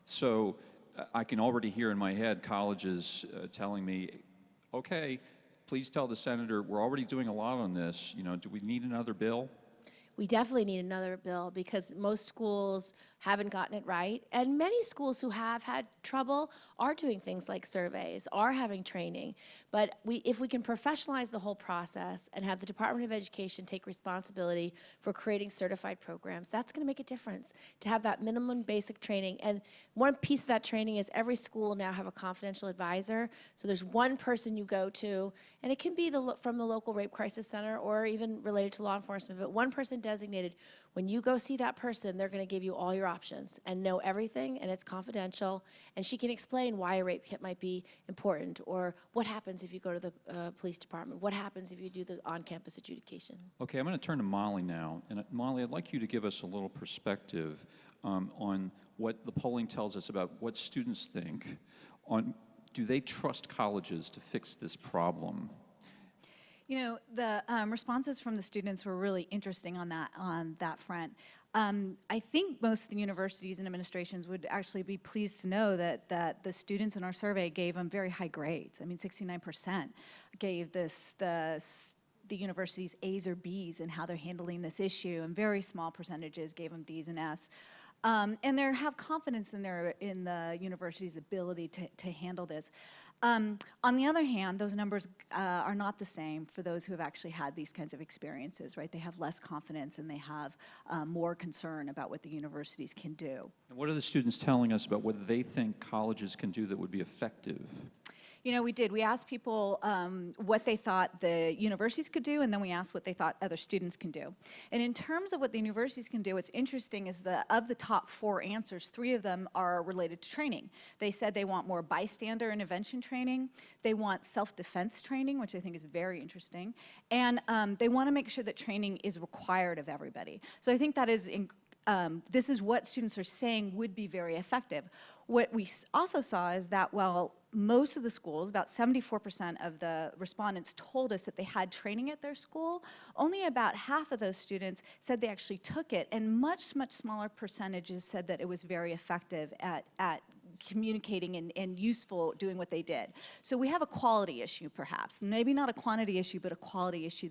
So I can already hear in my head colleges telling me, okay, please tell the senator, we're already doing a lot on this. You know, do we need another bill? We definitely need another bill because most schools haven't gotten it right. And many schools who have had trouble are doing things like surveys, are having training. But if we can professionalize the whole process and have the Department of Education take responsibility for creating certified programs, that's going to make a difference to have that minimum basic training. And one piece of that training is every school will now have a confidential advisor. So there's one person you go to, and it can be from the local rape crisis center or even related to law enforcement, but one person designated. When you go see that person, they're going to give you all your options and know everything, and it's confidential, and she can explain why a rape kit might be important, or what happens if you go to the police department, what happens if you do the on-campus adjudication. Okay, I'm going to turn to Molly now. And Molly, I'd like you to give us a little perspective on what the polling tells us about what students think. Do they trust colleges to fix this problem? You know, the responses from the students were really interesting on that front. I think most of the universities and administrations would actually be pleased to know that the students in our survey gave them very high grades. I mean, 69% gave the universities A's or B's in how they're handling this issue, and very small percentages gave them D's and F's. And they have confidence in the university's ability to handle this. On the other hand, those numbers are not the same for those who have actually had these kinds of experiences, right? They have less confidence and they have more concern about what the universities can do. And what are the students telling us about what they think colleges can do that would be effective? You know, we did. We asked people what they thought the universities could do, and then we asked what they thought other students can do. And in terms of what the universities can do, what's interesting is of the top 4 answers, 3 of them are related to training. They said they want more bystander intervention training. They want self-defense training, which I think is very interesting. And they want to make sure that training is required of everybody. So I think that is this is what students are saying would be very effective. What we also saw is that while most of the schools, about 74% of the respondents told us that they had training at their school, only about half of those students said they actually took it, and much, much smaller percentages said that it was very effective at communicating and useful doing what they did. So we have a quality issue, perhaps. Maybe not a quantity issue, but a quality issue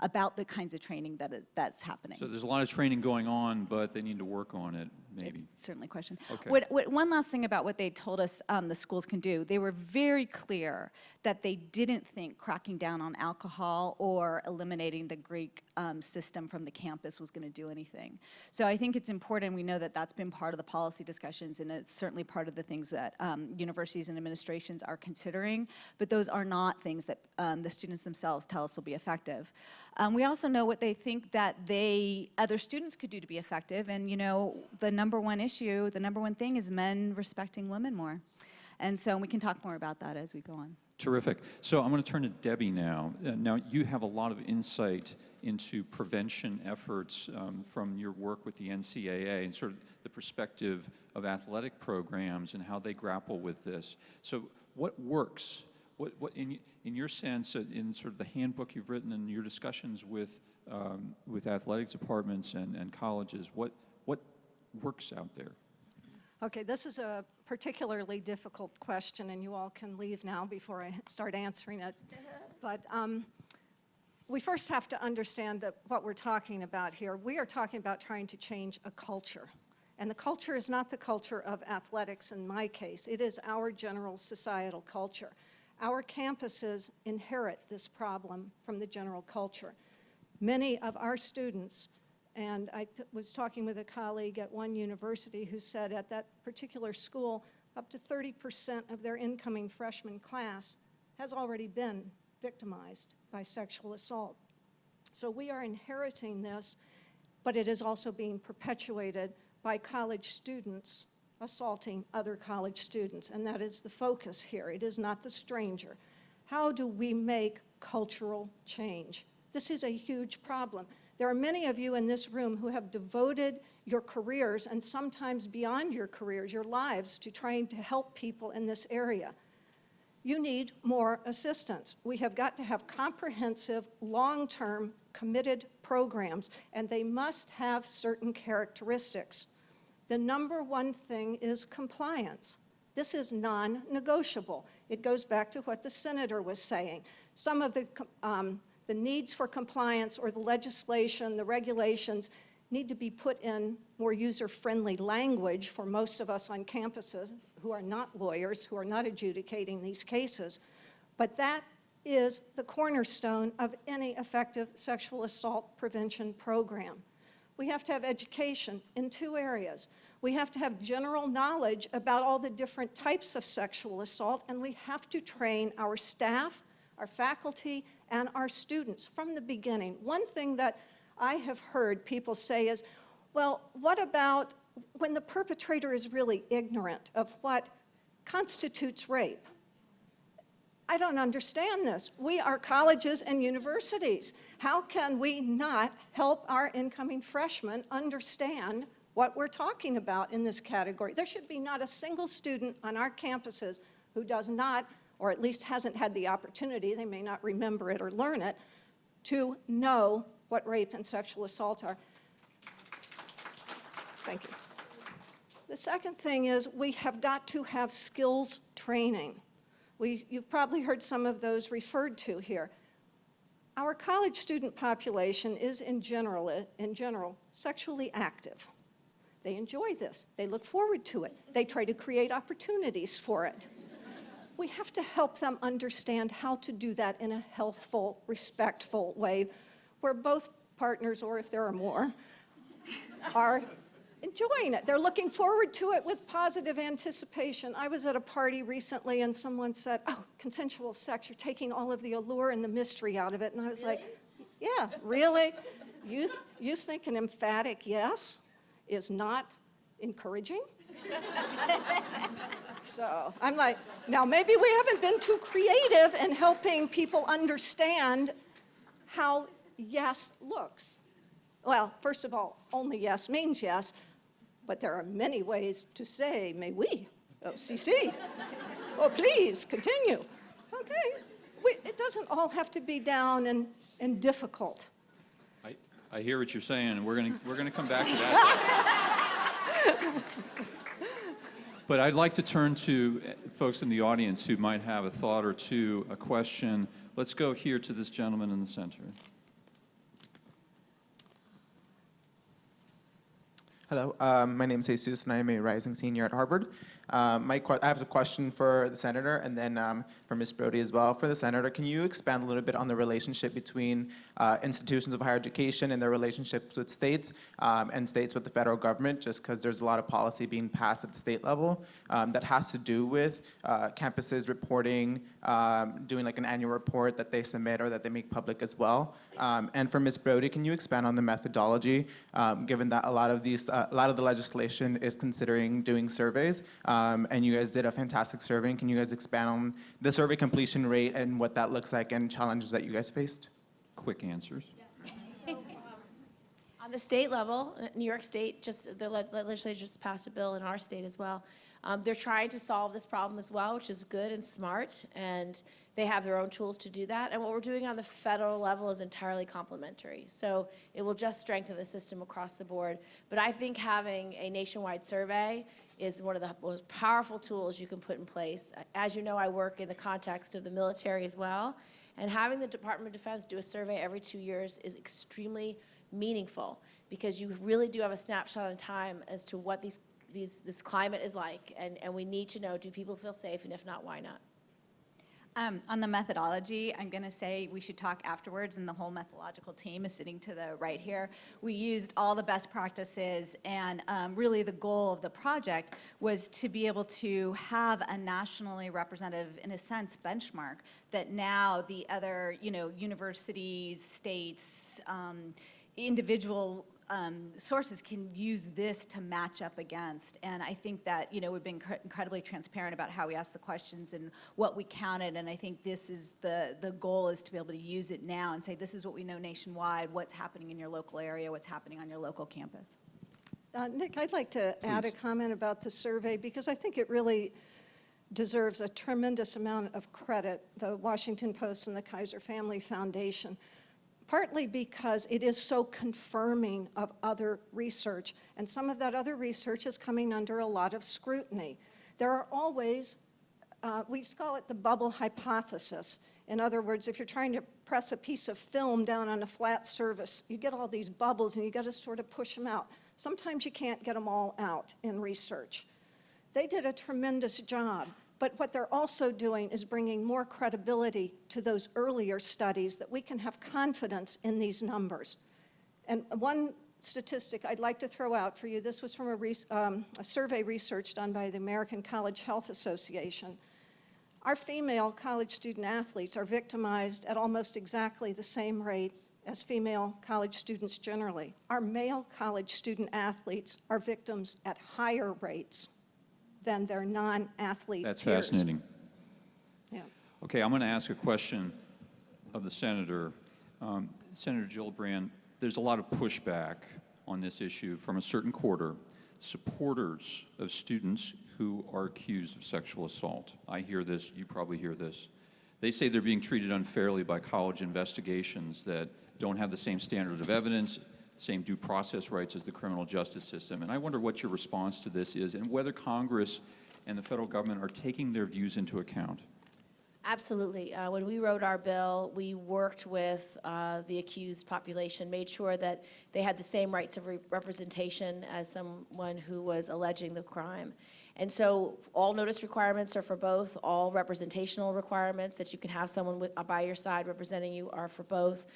about the kinds of training that's happening. So there's a lot of training going on, but they need to work on it, maybe. It's certainly a question. Okay. One last thing about what they told us the schools can do. They were very clear that they didn't think cracking down on alcohol or eliminating the Greek system from the campus was going to do anything. So I think it's important. We know that that's been part of the policy discussions, and it's certainly part of the things that universities and administrations are considering, but those are not things that the students themselves tell us will be effective. We also know what they think that other students could do to be effective, and you know, the number one thing is men respecting women more. And so we can talk more about that as we go on. Terrific. So I'm going to turn to Debbie now. Now, you have a lot of insight into prevention efforts from your work with the NCAA and sort of the perspective of athletic programs and how they grapple with this. So what works? What in your sense, in sort of the handbook you've written and your discussions with athletics departments and colleges, what works out there? Okay, this is a particularly difficult question, and you all can leave now before I start answering it. But we first have to understand that what we're talking about here, we are talking about trying to change a culture. And the culture is not the culture of athletics in my case. It is our general societal culture. Our campuses inherit this problem from the general culture. Many of our students, and I was talking with a colleague at one university who said at that particular school, up to 30% of their incoming freshman class has already been victimized by sexual assault. So we are inheriting this, but it is also being perpetuated by college students assaulting other college students, and that is the focus here. It is not the stranger. How do we make cultural change? This is a huge problem. There are many of you in this room who have devoted your careers, and sometimes beyond your careers, your lives, to trying to help people in this area. You need more assistance. We have got to have comprehensive, long-term, committed programs, and they must have certain characteristics. The number one thing is compliance. This is non-negotiable. It goes back to what the senator was saying. Some of the needs for compliance or the legislation, the regulations, need to be put in more user-friendly language for most of us on campuses who are not lawyers, who are not adjudicating these cases. But that is the cornerstone of any effective sexual assault prevention program. We have to have education in two areas. We have to have general knowledge about all the different types of sexual assault, and we have to train our staff, our faculty, and our students from the beginning. One thing that I have heard people say is, well, what about when the perpetrator is really ignorant of what constitutes rape? I don't understand this. We are colleges and universities. How can we not help our incoming freshmen understand what we're talking about in this category? There should be not a single student on our campuses who does not, or at least hasn't had the opportunity, they may not remember it or learn it, to know what rape and sexual assault are. Thank you. The second thing is we have got to have skills training. You've probably heard some of those referred to here. Our college student population is in general sexually active. They enjoy this. They look forward to it. They try to create opportunities for it. We have to help them understand how to do that in a healthful, respectful way where both partners, or if there are more, are enjoying it. They're looking forward to it with positive anticipation. I was at a party recently and someone said, oh, consensual sex, you're taking all of the allure and the mystery out of it. And I was like, yeah, really? You think an emphatic yes is not encouraging? So I'm like, now maybe we haven't been too creative in helping people understand how yes looks. Well, first of all, only yes means yes, but there are many ways to say, may we? Oh, CC. Oh, please, continue. Okay. It doesn't all have to be down and difficult. I hear what you're saying, and we're gonna come back to that. But I'd like to turn to folks in the audience who might have a thought or two, a question. Let's go here to this gentleman in the center. Hello, my name is Jesus, and I am a rising senior at Harvard. I have a question for the senator, and then for Ms. Brody as well. For the senator, can you expand a little bit on the relationship between institutions of higher education and their relationships with states and states with the federal government, just because there's a lot of policy being passed at the state level that has to do with campuses reporting, doing like an annual report that they submit or that they make public as well. And for Ms. Brody, can you expand on the methodology, given that a lot of these a lot of the legislation is considering doing surveys, and you guys did a fantastic survey. Can you guys expand on the survey completion rate and what that looks like and challenges that you guys faced? Quick answers. On the state level, New York State, the legislature just passed a bill in our state as well. They're trying to solve this problem as well, which is good and smart, and they have their own tools to do that. And what we're doing on the federal level is entirely complementary. So it will just strengthen the system across the board. But I think having a nationwide survey is one of the most powerful tools you can put in place. As you know, I work in the context of the military as well, and having the Department of Defense do a survey every 2 years is extremely meaningful, because you really do have a snapshot in time as to what this climate is like, and we need to know, do people feel safe, and if not, why not? On the methodology, I'm going to say we should talk afterwards, and the whole methodological team is sitting to the right here. We used all the best practices, and really the goal of the project was to be able to have a nationally representative, in a sense, benchmark that now the other, universities, states, individual sources can use this to match up against. And I think that, we've been incredibly transparent about how we asked the questions and what we counted. And I think this is the goal, is to be able to use it now and say, this is what we know nationwide, what's happening in your local area, what's happening on your local campus. Nick, I'd like to add a comment about the survey, because I think it really deserves a tremendous amount of credit, the Washington Post and the Kaiser Family Foundation. Partly because it is so confirming of other research, and some of that other research is coming under a lot of scrutiny. There are always, we call it the bubble hypothesis. In other words, if you're trying to press a piece of film down on a flat surface, you get all these bubbles and you got to sort of push them out. Sometimes you can't get them all out in research. They did a tremendous job. But what they're also doing is bringing more credibility to those earlier studies, that we can have confidence in these numbers. And one statistic I'd like to throw out for you, this was from a survey research done by the American College Health Association. Our female college student athletes are victimized at almost exactly the same rate as female college students generally. Our male college student athletes are victims at higher rates than their non-athlete That's peers. fascinating. Yeah. Okay, I'm going to ask a question of the senator. Senator Gillibrand, there's a lot of pushback on this issue from a certain quarter, supporters of students who are accused of sexual assault. I hear this, you probably hear this. They say they're being treated unfairly by college investigations that don't have the same standard of evidence, same due process rights as the criminal justice system. And I wonder what your response to this is, and whether Congress and the federal government are taking their views into account. Absolutely. When we wrote our bill, we worked with the accused population, made sure that they had the same rights of representation as someone who was alleging the crime. And so all notice requirements are for both, all representational requirements that you can have someone by your side representing you are for both.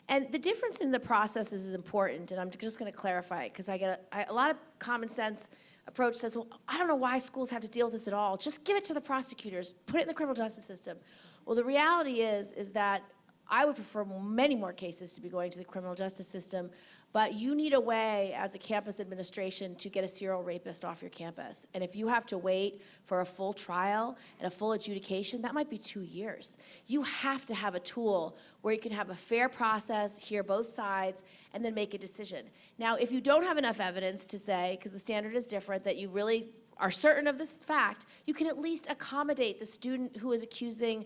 And the difference in the processes is important, and I'm just going to clarify it, because I get a lot of common sense approach says, well, I don't know why schools have to deal with this at all. Just give it to the prosecutors. Put it in the criminal justice system. Well, the reality is that I would prefer many more cases to be going to the criminal justice system, but you need a way as a campus administration to get a serial rapist off your campus. And if you have to wait for a full trial and a full adjudication, that might be 2 years. You have to have a tool where you can have a fair process, hear both sides, and then make a decision. Now, if you don't have enough evidence to say, because the standard is different, that you really are certain of this fact, you can at least accommodate the student who is accusing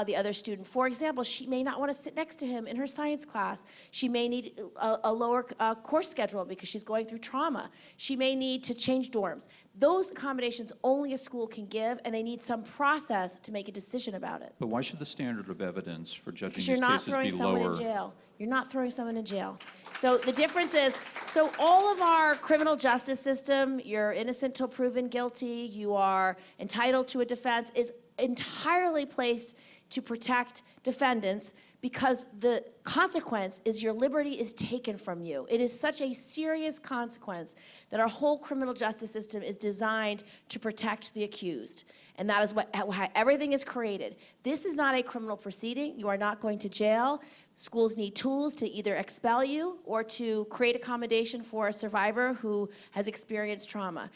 the other student. For example, she may not want to sit next to him in her science class. She may need a lower course schedule because she's going through trauma. She may need to change dorms. Those accommodations only a school can give, and they need some process to make a decision about it. But why should the standard of evidence for judging Because these you're not cases throwing be someone lower? in jail. You're not throwing someone in jail. So the difference is, so all of our criminal justice system, you're innocent till proven guilty, you are entitled to a defense, is entirely placed to protect defendants because the consequence is your liberty is taken from you. It is such a serious consequence that our whole criminal justice system is designed to protect the accused. And that is how everything is created. This is not a criminal proceeding. You are not going to jail. Schools need tools to either expel you or to create accommodation for a survivor who has experienced trauma.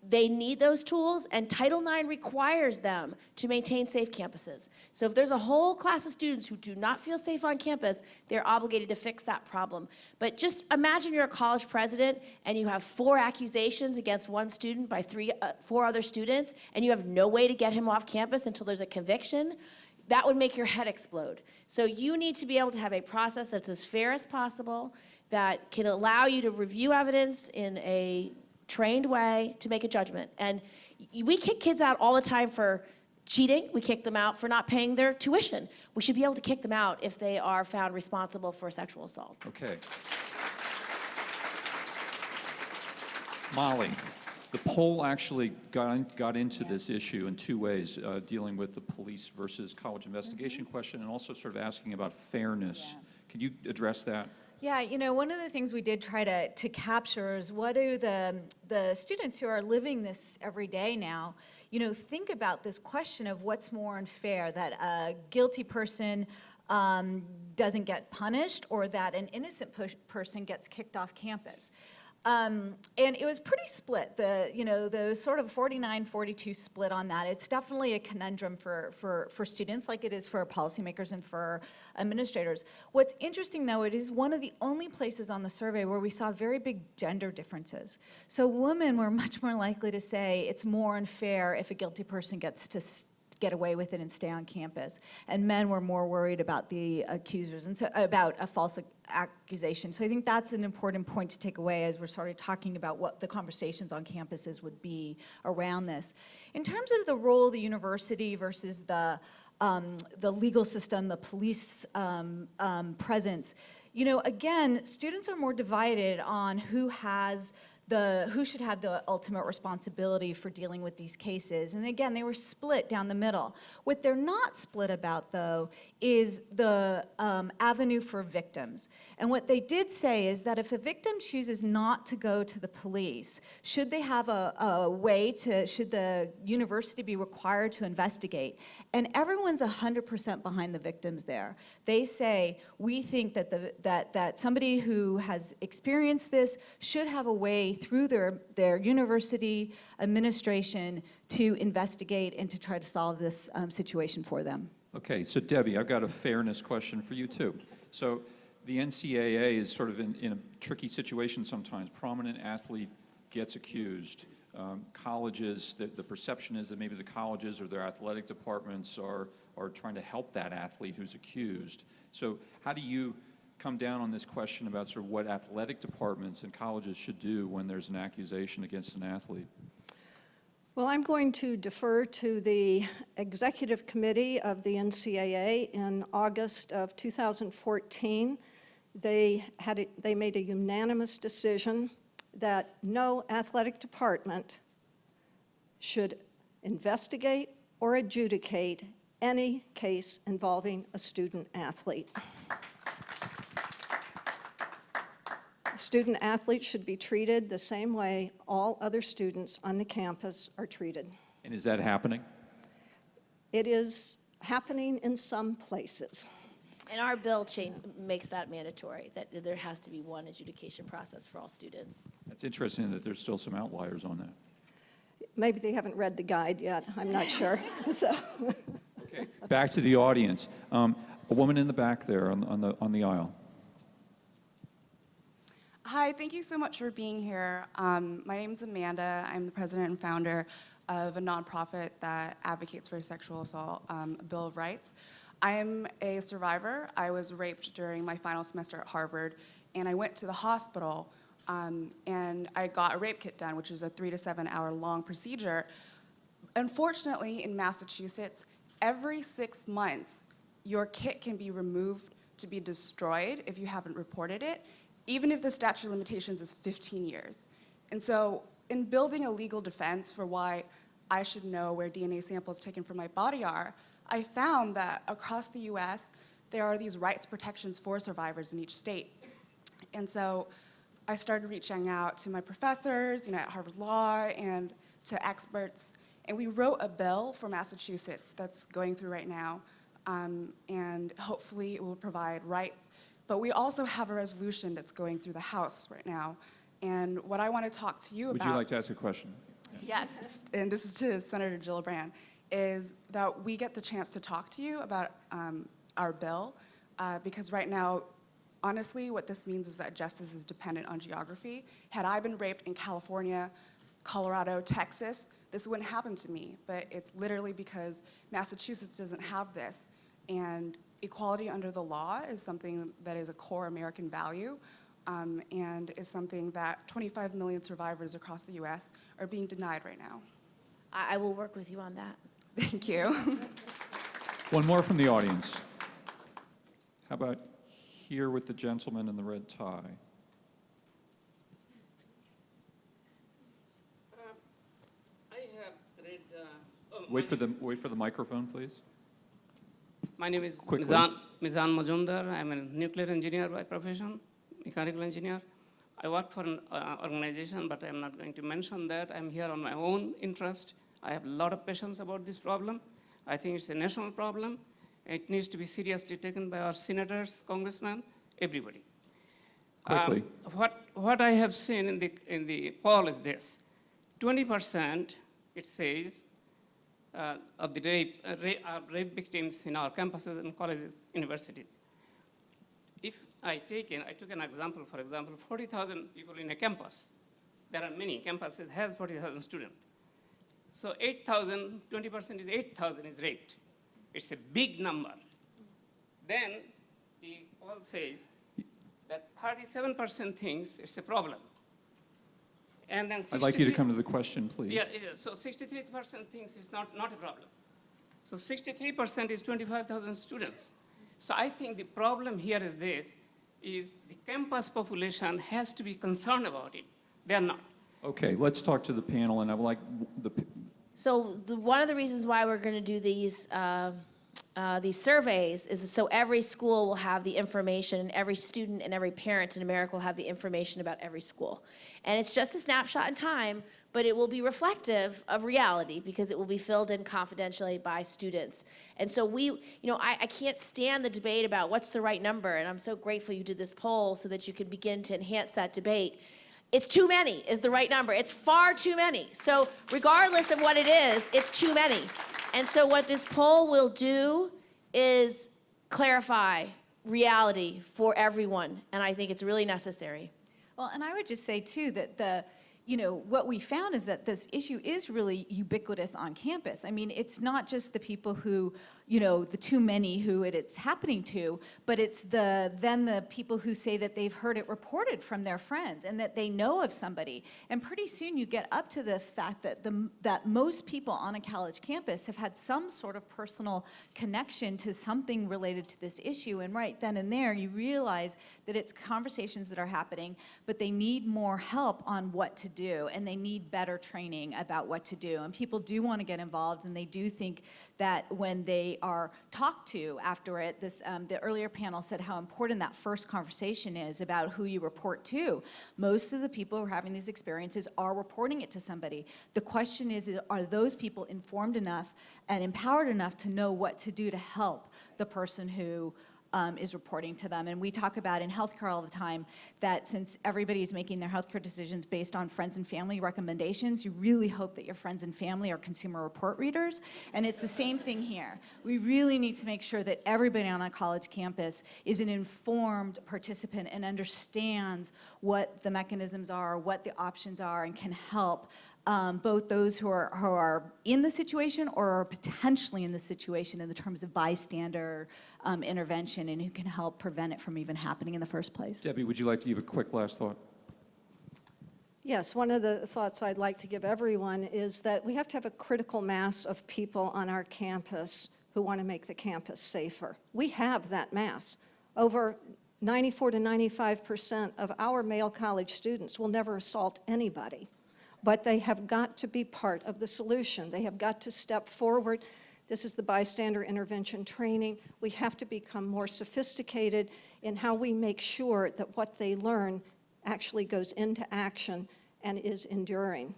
They need those tools, and Title IX requires them to maintain safe campuses. So if there's a whole class of students who do not feel safe on campus, they're obligated to fix that problem. But just imagine you're a college president and you have 4 accusations against one student by 4 other students, and you have no way to get him off campus until there's a conviction. That would make your head explode. So you need to be able to have a process that's as fair as possible, that can allow you to review evidence in a trained way to make a judgment. And we kick kids out all the time for cheating. We kick them out for not paying their tuition. We should be able to kick them out if they are found responsible for sexual assault. Okay. Molly, the poll actually got into this issue in 2 ways, dealing with the police versus college investigation question and also sort of asking about fairness. Can you address that? Yeah, you know, one of the things we did try to capture is what do the students who are living this every day now, you know, think about this question of what's more unfair, that a guilty person doesn't get punished or that an innocent person gets kicked off campus. And it was pretty split, the sort of 49-42 split on that. It's definitely a conundrum for students like it is for policymakers and for administrators. What's interesting though, it is one of the only places on the survey where we saw very big gender differences. So women were much more likely to say it's more unfair if a guilty person gets to get away with it and stay on campus. And men were more worried about the accusers and so about a false accusation. So I think that's an important point to take away as we're sort of talking about what the conversations on campuses would be around this. In terms of the role of the university versus the legal system, the police presence, you know, again, students are more divided on who should have the ultimate responsibility for dealing with these cases. And again, they were split down the middle. What they're not split about, though, is the avenue for victims. And what they did say is that if a victim chooses not to go to the police, should they have a way should the university be required to investigate? And everyone's 100% behind the victims there. They say, we think that that somebody who has experienced this should have a way through their university administration to investigate and to try to solve this situation for them. Okay, so Debbie, I've got a fairness question for you too. So the NCAA is sort of in a tricky situation sometimes. Prominent athlete gets accused. Colleges, the perception is that maybe the colleges or their athletic departments are trying to help that athlete who's accused. So how do you come down on this question about sort of what athletic departments and colleges should do when there's an accusation against an athlete? Well, I'm going to defer to the executive committee of the NCAA. In August of 2014, they made a unanimous decision that no athletic department should investigate or adjudicate any case involving a student athlete. Student athletes should be treated the same way all other students on the campus are treated. And is that happening? It is happening in some places. And our bill makes that mandatory, that there has to be one adjudication process for all students. That's interesting that there's still some outliers on that. Maybe they haven't read the guide yet, I'm not sure. So. Okay, back to the audience. A woman in the back there on the aisle. Hi, thank you so much for being here. My name is Amanda. I'm the president and founder of a nonprofit that advocates for sexual assault, a Bill of Rights. I am a survivor. I was raped during my final semester at Harvard, and I went to the hospital, and I got a rape kit done, which is a 3 to 7 hour long procedure. Unfortunately, in Massachusetts, every 6 months, your kit can be removed to be destroyed if you haven't reported it, even if the statute of limitations is 15 years. And so in building a legal defense for why I should know where DNA samples taken from my body are, I found that across the US, there are these rights protections for survivors in each state. And so I started reaching out to my professors, at Harvard Law and to experts, and we wrote a bill for Massachusetts that's going through right now, and hopefully it will provide rights. But we also have a resolution that's going through the House right now. And what I want to talk to you about— Would you like to ask a question? Yes, and this is to Senator Gillibrand, is that we get the chance to talk to you about our bill, because right now, honestly, what this means is that justice is dependent on geography. Had I been raped in California, Colorado, Texas, this wouldn't happen to me, but it's literally because Massachusetts doesn't have this, and equality under the law is something that is a core American value, and is something that 25 million survivors across the US are being denied right now. I will work with you on that. Thank you. One more from the audience. How about here with the gentleman in the red tie? I have read. Wait for the microphone, please. My name is Quickly. Mizan Majumdar. I'm a nuclear engineer by profession, mechanical engineer. I work for an organization, but I'm not going to mention that. I'm here on my own interest. I have a lot of passions about this problem. I think it's a national problem. It needs to be seriously taken by our senators, congressmen, everybody. Quickly. What I have seen in the poll is this: 20%, it says, of the rape victims in our campuses and colleges, universities. If I took an example, for example, 40,000 people in a campus. There are many campuses has 40,000 students. So 8,000, 20% is 8,000 is raped. It's a big number. Then the poll says that 37% thinks it's a problem. And then I'd like you to come to the question, please. Yeah, so 63% thinks it's not a problem. So 63% is 25,000 students. So I think the problem here is this, is the campus population has to be concerned about it. They're not. Okay, let's talk to the panel, and I would like So one of the reasons why we're going to do these surveys is so every school will have the information, and every student and every parent in America will have the information about every school. And it's just a snapshot in time, but it will be reflective of reality because it will be filled in confidentially by students. And so I can't stand the debate about what's the right number, and I'm so grateful you did this poll so that you could begin to enhance that debate. It's too many is the right number. It's far too many. So regardless of what it is, it's too many. And so what this poll will do is clarify reality for everyone, and I think it's really necessary. Well, and I would just say, too, that what we found is that this issue is really ubiquitous on campus. I mean, it's not just the people who, the too many who it's happening to, but it's then the people who say that they've heard it reported from their friends and that they know of somebody. And pretty soon you get up to the fact that that most people on a college campus have had some sort of personal connection to something related to this issue. And right then and there, you realize that it's conversations that are happening, but they need more help on what to do, and they need better training about what to do. And people do want to get involved, and they do think that when they are talked to after it, the earlier panel said how important that first conversation is about who you report to. Most of the people who are having these experiences are reporting it to somebody. The question is are those people informed enough and empowered enough to know what to do to help the person who is reporting to them? And we talk about in healthcare all the time that since everybody is making their healthcare decisions based on friends and family recommendations, you really hope that your friends and family are consumer report readers. And it's the same thing here. We really need to make sure that everybody on a college campus is an informed participant and understands what the mechanisms are, what the options are, and can help both those who are in the situation or are potentially in the situation in the terms of bystander intervention, and who can help prevent it from even happening in the first place. Debbie, would you like to give a quick last thought? Yes, one of the thoughts I'd like to give everyone is that we have to have a critical mass of people on our campus who want to make the campus safer. We have that mass. Over 94 to 95% of our male college students will never assault anybody, but they have got to be part of the solution. They have got to step forward. This is the bystander intervention training. We have to become more sophisticated in how we make sure that what they learn actually goes into action and is enduring.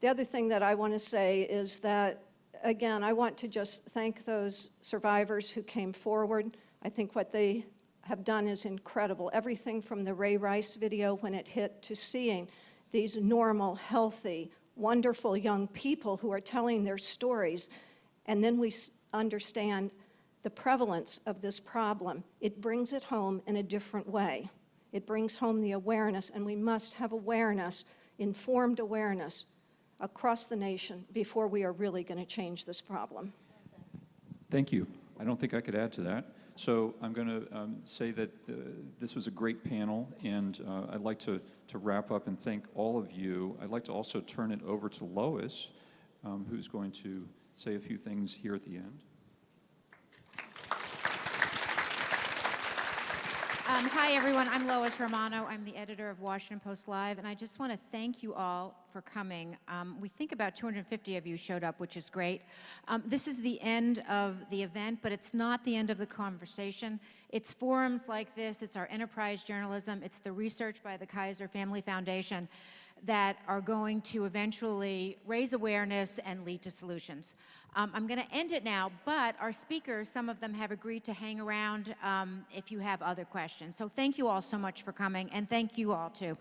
The other thing that I want to say is that, again, I want to just thank those survivors who came forward. I think what they have done is incredible. Everything from the Ray Rice video when it hit to seeing these normal, healthy, wonderful young people who are telling their stories. And then we understand the prevalence of this problem. It brings it home in a different way. It brings home the awareness, and we must have awareness, informed awareness, across the nation before we are really going to change this problem. Thank you. I don't think I could add to that. So I'm going to say that this was a great panel, and I'd like to wrap up and thank all of you. I'd like to also turn it over to Lois, who's going to say a few things here at the end. Hi, everyone. I'm Lois Romano. I'm the editor of Washington Post Live, and I just want to thank you all for coming. We think about 250 of you showed up, which is great. This is the end of the event, but it's not the end of the conversation. It's forums like this, it's our enterprise journalism, it's the research by the Kaiser Family Foundation that are going to eventually raise awareness and lead to solutions. I'm going to end it now, but our speakers, some of them have agreed to hang around if you have other questions. So thank you all so much for coming, and thank you all too.